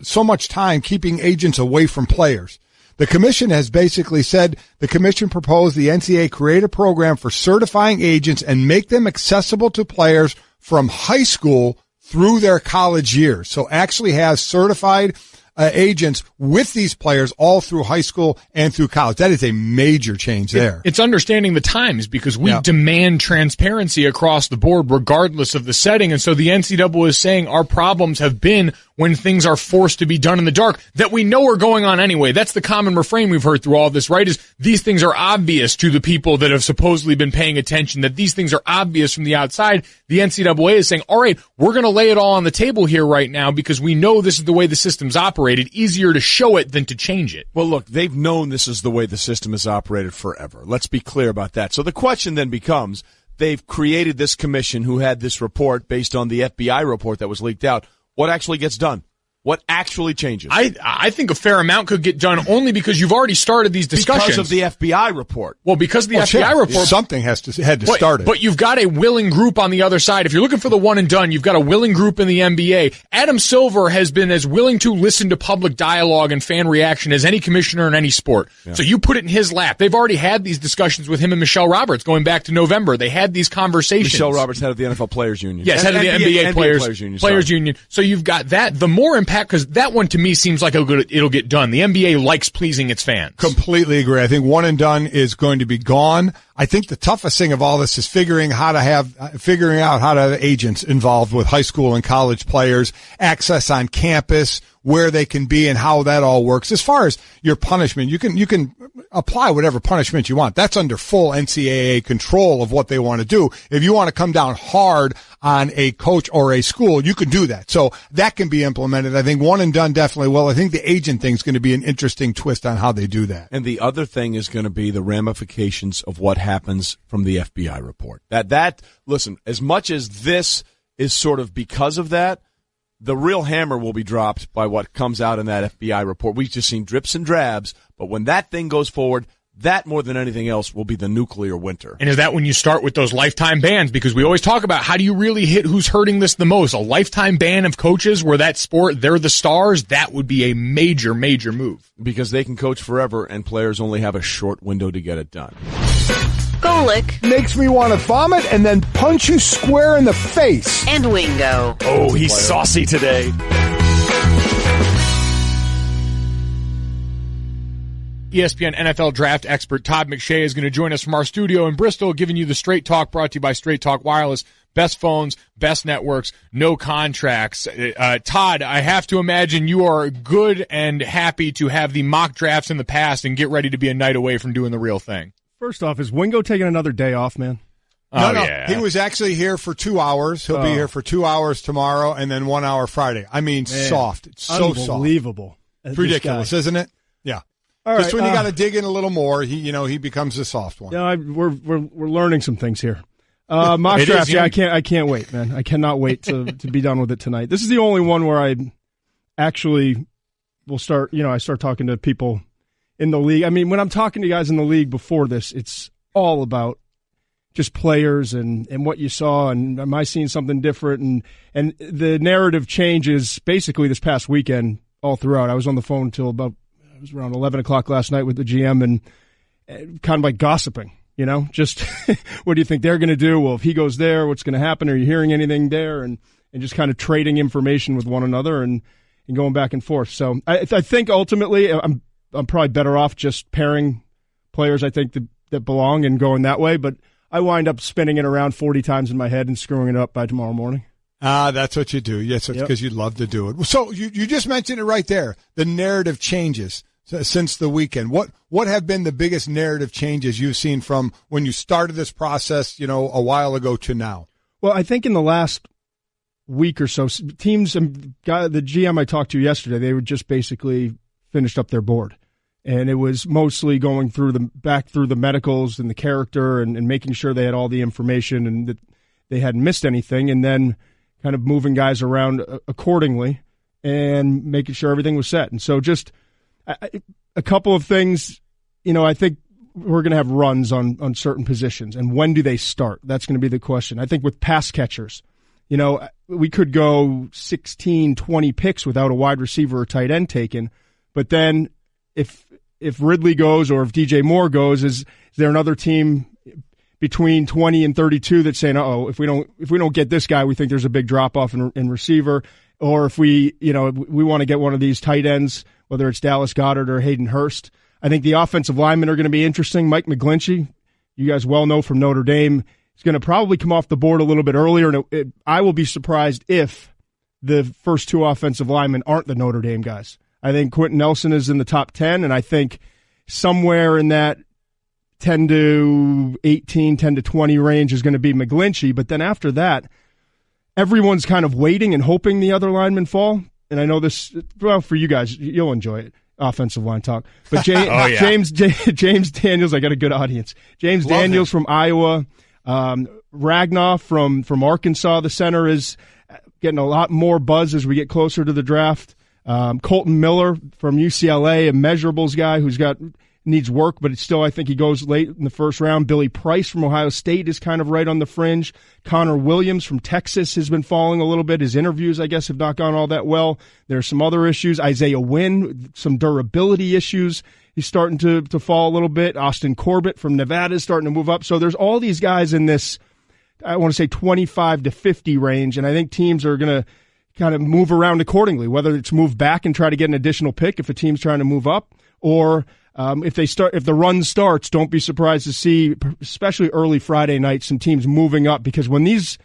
so much time keeping agents away from players. The commission has basically said the commission proposed the NCAA create a program for certifying agents and make them accessible to players from high school through their college years. So actually has certified agents with these players all through high school and through college. That is a major change there.
It's understanding the times because we demand transparency across the board regardless of the setting. And so the NCAA is saying our problems have been when things are forced to be done in the dark that we know are going on anyway. That's the common refrain we've heard through all this, right? Is these things are obvious to the people that have supposedly been paying attention, that these things are obvious from the outside. The NCAA is saying, all right, we're going to lay it all on the table here right now because we know this is the way the system's operated. Easier to show it than to change it.
Well, look, they've known this is the way the system is operated forever. Let's be clear about that. So the question then becomes, they've created this commission who had this report based on the FBI report that was leaked out. What actually gets done? What actually changes?
I think a fair amount could get done only because you've already started these discussions.
Because of the FBI report.
Well, because of the FBI report.
Something had to start it.
But you've got a willing group on the other side. If you're looking for the one and done, you've got a willing group in the NBA. Adam Silver has been as willing to listen to public dialogue and fan reaction as any commissioner in any sport. Yeah. So you put it in his lap. They've already had these discussions with him and Michelle Roberts going back to November. They had these conversations.
Michelle Roberts, head of the NFL Players Union.
Yes, head of the NBA Players Union. So you've got that. The more impact, because that one to me seems like it'll get done. The NBA likes pleasing its fans.
Completely agree. I think one and done is going to be gone. I think the toughest thing of all this is figuring out how to have agents involved with high school and college players, access on campus, where they can be and how that all works. As far as your punishment, you can apply whatever punishment you want. That's under full NCAA control of what they want to do. If you want to come down hard on a coach or a school, you can do that. So that can be implemented. I think one and done definitely will. I think the agent thing is going to be an interesting twist on how they do that.
And the other thing is going to be the ramifications of what happens from the FBI report. Listen, as much as this is sort of because of that, the real hammer will be dropped by what comes out in that FBI report. We've just seen drips and drabs, but when that thing goes forward, that more than anything else will be the nuclear winter.
And is that when you start with those lifetime bans? Because we always talk about how do you really hit who's hurting this the most? A lifetime ban of coaches where that sport, they're the stars, that would be a major, major move.
Because they can coach forever and players only have a short window to get it done.
Golic
makes me want to vomit and then punch you square in the face.
and Wingo.
Oh, he's saucy today.
ESPN NFL draft expert Todd McShay is going to join us from our studio in Bristol, giving you the Straight Talk, brought to you by Straight Talk Wireless. Best phones, best networks, no contracts. Todd, I have to imagine you are good and happy to have the mock drafts in the past and get ready to be a night away from doing the real thing.
First off, is Wingo taking another day off, man?
No. He was actually here for 2 hours. He'll be here for 2 hours tomorrow and then 1 hour Friday. I mean, man, soft. It's so soft.
Unbelievable.
It's ridiculous, isn't it? Yeah.
All
Just
right,
when you got to dig in a little more, he becomes the soft one.
Yeah, we're learning some things here. Mock draft, I can't wait, man. I cannot wait to be done with it tonight. This is the only one where I actually will start. I start talking to people in the league. I mean, when I'm talking to guys in the league before this, it's all about just players and what you saw, and am I seeing something different? And the narrative changes basically this past weekend all throughout. I was on the phone till it was around 11 o'clock last night with the GM and kind of like gossiping, just what do you think they're going to do? Well, if he goes there, what's going to happen? Are you hearing anything there? And just kind of trading information with one another and going back and forth. So I think ultimately I'm probably better off just pairing players I think that belong and going that way, but I wind up spinning it around 40 times in my head and screwing it up by tomorrow morning.
That's what you do. Yes, it's because you love to do it. So you just mentioned it right there. The narrative changes since the weekend. What have been the biggest narrative changes you've seen from when you started this process, a while ago to now?
Well, I think in the last week or so, teams, the GM I talked to yesterday, they were just basically finished up their board. And it was mostly going back through the medicals and the character and making sure they had all the information and that they hadn't missed anything, and then kind of moving guys around accordingly and making sure everything was set. And so just a couple of things, I think we're going to have runs on certain positions. And when do they start? That's going to be the question. I think with pass catchers, we could go 16, 20 picks without a wide receiver or tight end taken. But then if Ridley goes or if DJ Moore goes, is there another team between 20 and 32 that's saying, if we don't get this guy, we think there's a big drop off in receiver, or if we want to get one of these tight ends, whether it's Dallas Goedert or Hayden Hurst. I think the offensive linemen are going to be interesting. Mike McGlinchey, you guys well know from Notre Dame, is going to probably come off the board a little bit earlier. And I will be surprised if the first two offensive linemen aren't the Notre Dame guys. I think Quentin Nelson is in the top 10, and I think somewhere in that 10 to 18, 10 to 20 range is going to be McGlinchey. But then after that, everyone's kind of waiting and hoping the other linemen fall. And I know this, well, for you guys, you'll enjoy it, offensive line talk. But James Daniels, I got a good audience. James Love Daniels him. From Iowa. Ragnoff from Arkansas, the center, is getting a lot more buzz as we get closer to the draft. Colton Miller from UCLA, a measurables guy who's needs work, but still I think he goes late in the first round. Billy Price from Ohio State is kind of right on the fringe. Connor Williams from Texas has been falling a little bit. His interviews, I guess, have not gone all that well. There's some other issues. Isaiah Wynn, some durability issues. He's starting to fall a little bit. Austin Corbett from Nevada is starting to move up. So there's all these guys in this, I want to say 25 to 50 range, and I think teams are going to kind of move around accordingly, whether it's move back and try to get an additional pick if a team's trying to move up, or if the run starts, don't be surprised to see, especially early Friday night, some teams moving up, because when these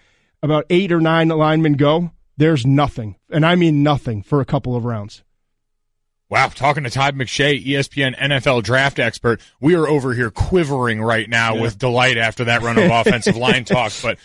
about 8 or 9 linemen go, there's nothing, and I mean nothing, for a couple of rounds.
Wow, talking to Todd McShay, ESPN NFL draft expert. We are over here quivering right now with delight after that run of offensive line talk. But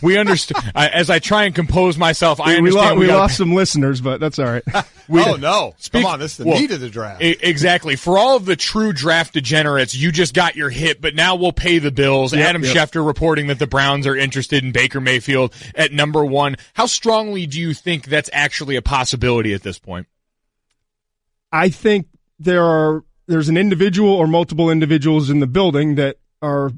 we understand. As I try and compose myself, I understand
we lost some listeners, but that's all right.
Come on, this is the meat of the draft.
Exactly. For all of the true draft degenerates, you just got your hit, but now we'll pay the bills. Adam Schefter reporting that the Browns are interested in Baker Mayfield at number 1. How strongly do you think that's actually a possibility at this point?
I think there's an individual or multiple individuals in the building that are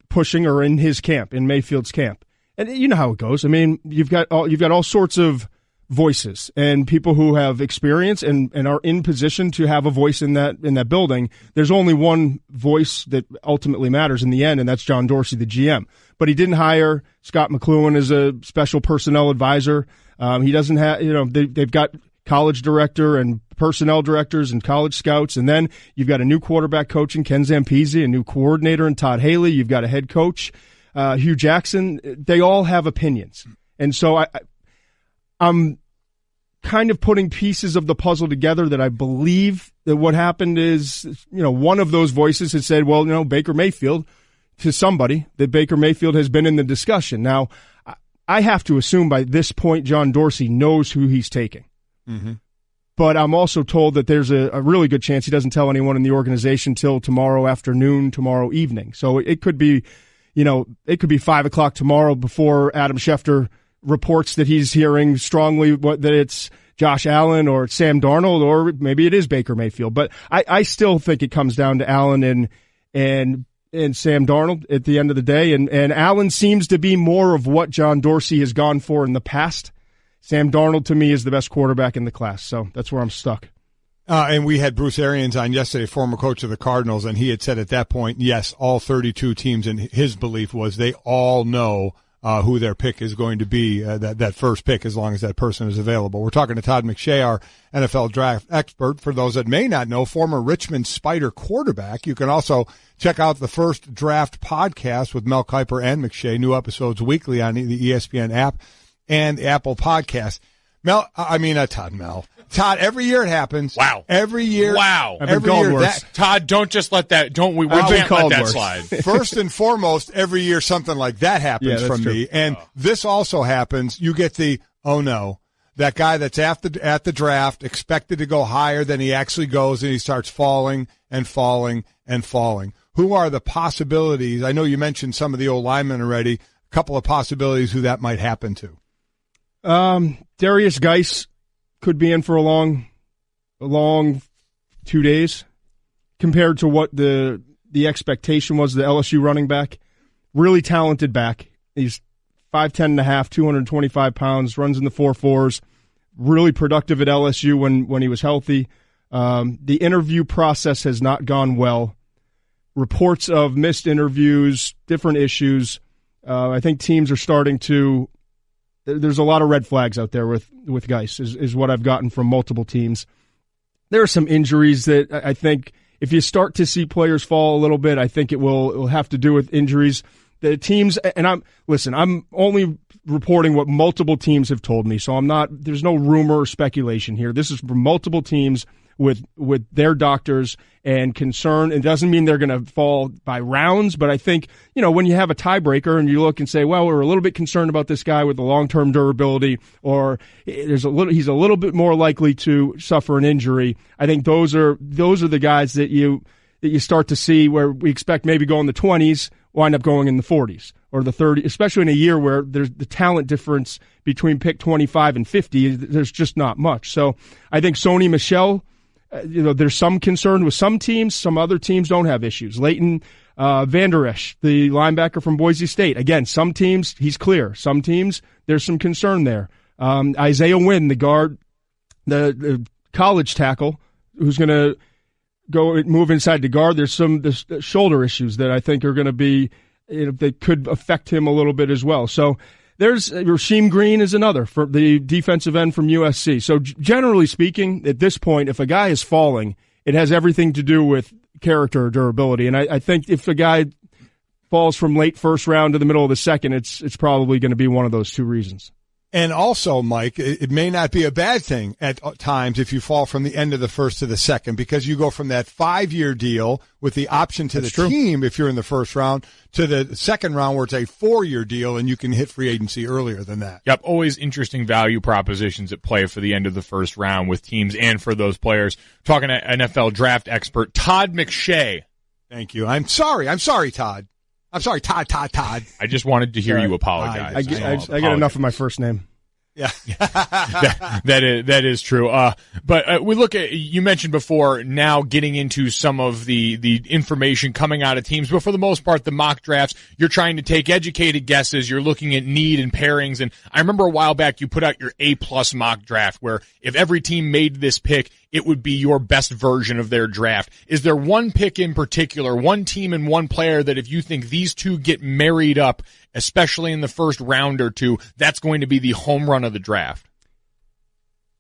pushing or in his camp, in Mayfield's camp. And you know how it goes. I mean, you've got all sorts of voices and people who have experience and are in position to have a voice in that building. There's only one voice that ultimately matters in the end, and that's John Dorsey, the GM. But he didn't hire Scott McLuhan as a special personnel advisor. He doesn't have, they've got college director and personnel directors and college scouts, and then you've got a new quarterback coach in Ken Zampese, a new coordinator in Todd Haley, you've got a head coach, Hugh Jackson. They all have opinions. And so I'm kind of putting pieces of the puzzle together that I believe that what happened is, one of those voices has said, well, Baker Mayfield, to somebody, that Baker Mayfield has been in the discussion. Now, I have to assume by this point John Dorsey knows who he's taking. Mm-hmm. But I'm also told that there's a really good chance he doesn't tell anyone in the organization till tomorrow afternoon, tomorrow evening. So it could be, it could be 5 o'clock tomorrow before Adam Schefter reports that he's hearing strongly that it's Josh Allen or Sam Darnold, or maybe it is Baker Mayfield. But I still think it comes down to Allen and Sam Darnold at the end of the day. And Allen seems to be more of what John Dorsey has gone for in the past. Sam Darnold, to me, is the best quarterback in the class, so that's where I'm stuck.
And we had Bruce Arians on yesterday, former coach of the Cardinals, and he had said at that point, yes, all 32 teams, and his belief was they all know who their pick is going to be, that first pick, as long as that person is available. We're talking to Todd McShay, our NFL draft expert. For those that may not know, former Richmond Spider quarterback. You can also check out the First Draft podcast with Mel Kiper and McShay, new episodes weekly on the ESPN app and Apple Podcast. Todd, every year it happens.
Wow.
Every year.
Wow.
Every year.
Todd, don't just let that, we can't let that slide.
First and foremost, every year something like that happens from
true.
me. And this also happens. You get the, oh no, that guy that's at the draft, expected to go higher than he actually goes, and he starts falling and falling and falling. Who are the possibilities? I know you mentioned some of the old linemen already. A couple of possibilities who that might happen to.
Darius Geis could be in for a long 2 days compared to what the expectation was. The LSU running back, really talented back. He's 5'10 and a half, 225 pounds, runs in the 4.4s, really productive at LSU when he was healthy. The interview process has not gone well. Reports of missed interviews, different issues. I think teams are starting to – there's a lot of red flags out there with Geis, is what I've gotten from multiple teams. There are some injuries that I think if you start to see players fall a little bit, I think it will have to do with injuries. The teams, and I'm only reporting what multiple teams have told me, so there's no rumor or speculation here. This is from multiple teams with their doctors and concern. It doesn't mean they're going to fall by rounds, but I think, when you have a tiebreaker and you look and say, well, we're a little bit concerned about this guy with the long-term durability, or he's a little bit more likely to suffer an injury. I think those are the guys that you start to see where we expect maybe go in the 20s, wind up going in the 40s or the 30s, especially in a year where there's the talent difference between pick 25 and 50. There's just not much. So I think Sony Michel, there's some concern with some teams. Some other teams don't have issues. Leighton Vander Esch, the linebacker from Boise State. Again, some teams, he's clear. Some teams, there's some concern there. Isaiah Wynn, the guard, the college tackle, who's going to move inside the guard. There's some shoulder issues that I think are going to be, that could affect him a little bit as well. So there's Rasheem Green is another for the defensive end from USC. So generally speaking, at this point, if a guy is falling, it has everything to do with character or durability. And I think if a guy falls from late first round to the middle of the second, it's probably going to be one of those two reasons.
And also, Mike, it may not be a bad thing at times if you fall from the end of the first to the second, because you go from that 5-year deal with the option to team if you're in the first round to the second round where it's a 4-year deal and you can hit free agency earlier than that.
Yep, always interesting value propositions at play for the end of the first round with teams and for those players. Talking to NFL draft expert Todd McShay.
Thank you. I'm sorry, Todd. I'm sorry, Todd.
I just wanted to hear you apologize.
I get enough of my first name.
Yeah,
that is true. But we look at, you mentioned before, now getting into some of the information coming out of teams, but for the most part, the mock drafts, you're trying to take educated guesses. You're looking at need and pairings. And I remember a while back you put out your A+ mock draft, where if every team made this pick, it would be your best version of their draft. Is there one pick in particular, one team and one player that if you think these two get married up, especially in the first round or two, that's going to be the home run of the draft?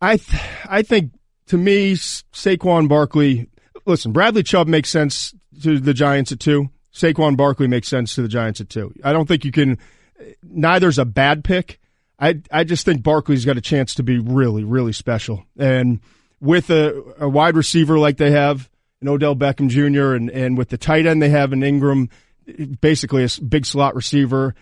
I think, to me, Saquon Barkley, listen, Bradley Chubb makes sense to the Giants at 2. Saquon Barkley makes sense to the Giants at 2. I don't think you can, neither's a bad pick. I just think Barkley's got a chance to be really, really special. And with a wide receiver like they have in Odell Beckham Jr. and with the tight end they have in Ingram, basically a big slot receiver.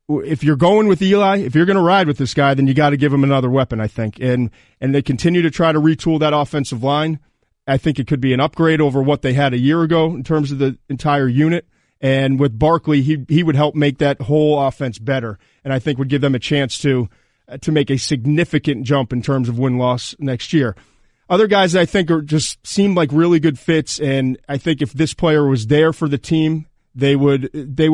If you're going with Eli, if you're going to ride with this guy, then you got to give him another weapon, I think. And they continue to try to retool that offensive line. I think it could be an upgrade over what they had a year ago in terms of the entire unit. And with Barkley, he would help make that whole offense better, and I think would give them a chance to make a significant jump in terms of win-loss next year. Other guys I think just seem like really good fits, and I think if this player was there for the team, they would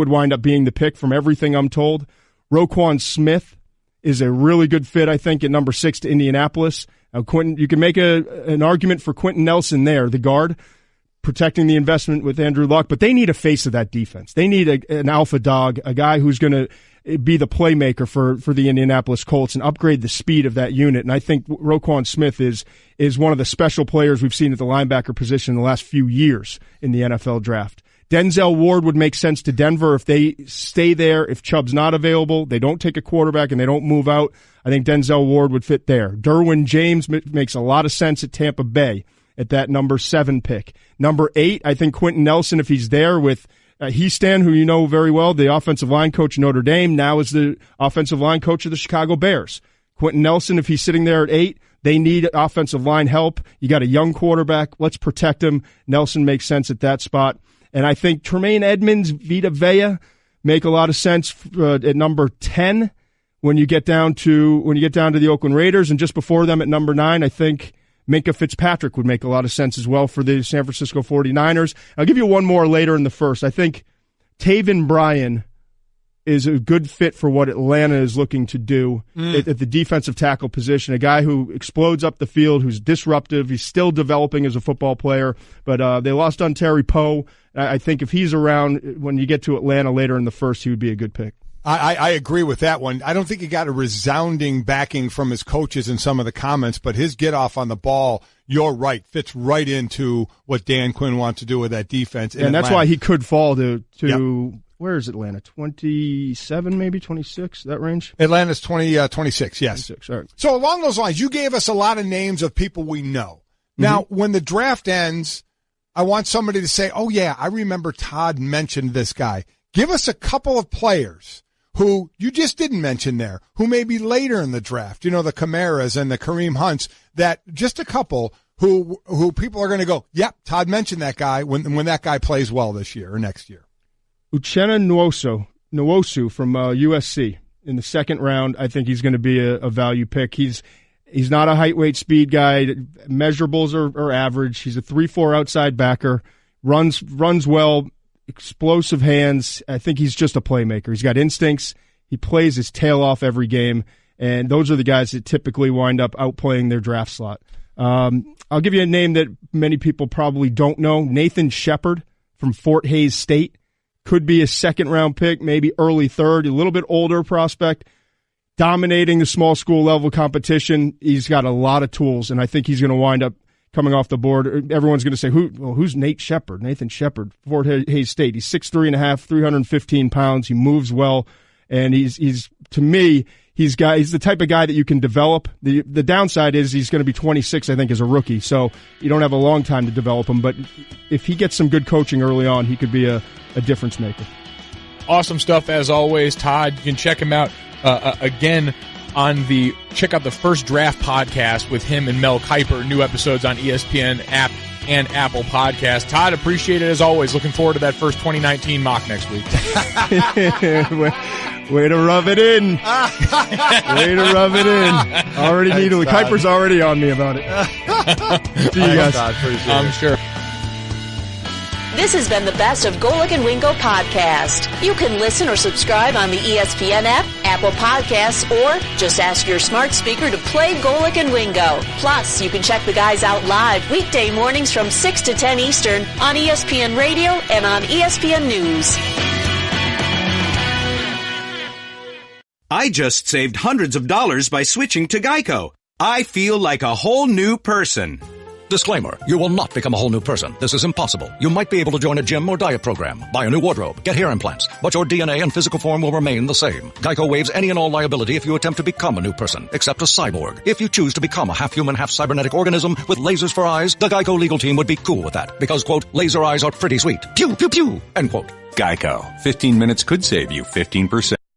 wind up being the pick from everything I'm told. Roquan Smith is a really good fit, I think, at number 6 to Indianapolis. Now, Quentin, you can make an argument for Quentin Nelson there, the guard, protecting the investment with Andrew Luck, but they need a face of that defense. They need an alpha dog, a guy who's going to be the playmaker for the Indianapolis Colts and upgrade the speed of that unit. And I think Roquan Smith is one of the special players we've seen at the linebacker position in the last few years in the NFL draft. Denzel Ward would make sense to Denver if they stay there. If Chubb's not available, they don't take a quarterback and they don't move out, I think Denzel Ward would fit there. Derwin James makes a lot of sense at Tampa Bay at that number 7 pick. Number 8, I think Quentin Nelson, if he's there with Heastan, who you know very well, the offensive line coach of Notre Dame, now is the offensive line coach of the Chicago Bears. Quentin Nelson, if he's sitting there at 8, they need offensive line help. You got a young quarterback. Let's protect him. Nelson makes sense at that spot. And I think Tremaine Edmonds, Vita Vea make a lot of sense at number 10 when you get down to the Oakland Raiders. And just before them at number 9, I think Minkah Fitzpatrick would make a lot of sense as well for the San Francisco 49ers. I'll give you one more later in the first. I think Taven Bryan is a good fit for what Atlanta is looking to do at the defensive tackle position. A guy who explodes up the field, who's disruptive. He's still developing as a football player, but they lost on Terry Poe. I think if he's around when you get to Atlanta later in the first, he would be a good pick.
I agree with that one. I don't think he got a resounding backing from his coaches in some of the comments, but his get off on the ball, you're right, fits right into what Dan Quinn wants to do with that defense.
And that's why he could fall to where is Atlanta? 27, maybe 26, that range?
Atlanta's 26, yes.
26, all right.
So along those lines, you gave us a lot of names of people we know. Now, when the draft ends, I want somebody to say, oh, yeah, I remember Todd mentioned this guy. Give us a couple of players who you just didn't mention there, who may be later in the draft, the Kamaras and the Kareem Hunts, that just a couple who people are going to go, yep, Todd mentioned that guy when that guy plays well this year or next year.
Uchenna Nwosu from USC in the second round. I think he's going to be a value pick. He's not a height, weight, speed guy. Measurables are average. He's a 3-4 outside backer. Runs well. Explosive hands. I think he's just a playmaker. He's got instincts. He plays his tail off every game, and those are the guys that typically wind up outplaying their draft slot. I'll give you a name that many people probably don't know. Nathan Shepard from Fort Hays State. Could be a second-round pick, maybe early third, a little bit older prospect, dominating the small school level competition. He's got a lot of tools, and I think he's going to wind up coming off the board. Everyone's going to say, who's Nate Shepard? Nathan Shepard, Fort Hays State. He's 6'3.5", 315 pounds. He moves well, and he's to me, he's the type of guy that you can develop. The downside is he's going to be 26, I think, as a rookie, so you don't have a long time to develop him. But if he gets some good coaching early on, he could be a difference maker.
Awesome stuff as always, Todd. You can check him out again check out the First Draft podcast with him and Mel Kiper. New episodes on ESPN app and Apple Podcast. Todd, appreciate it as always. Looking forward to that first 2019 mock next week.
Way to rub it in. Way to rub it in. Already need it. Kiper's already on me about it. See you guys.
Todd,
I'm sure.
This has been the Best of Golic and Wingo podcast. You can listen or subscribe on the ESPN app, Apple Podcasts, or just ask your smart speaker to play Golic and Wingo. Plus, you can check the guys out live weekday mornings from 6 to 10 Eastern on ESPN Radio and on ESPN News.
I just saved hundreds of dollars by switching to Geico. I feel like a whole new person.
Disclaimer, you will not become a whole new person. This is impossible. You might be able to join a gym or diet program, buy a new wardrobe, get hair implants, but your DNA and physical form will remain the same. Geico waives any and all liability if you attempt to become a new person, except a cyborg. If you choose to become a half-human, half-cybernetic organism with lasers for eyes, the Geico legal team would be cool with that, because, quote, laser eyes are pretty sweet. Pew, pew, pew, end quote.
Geico. 15 minutes could save you 15%.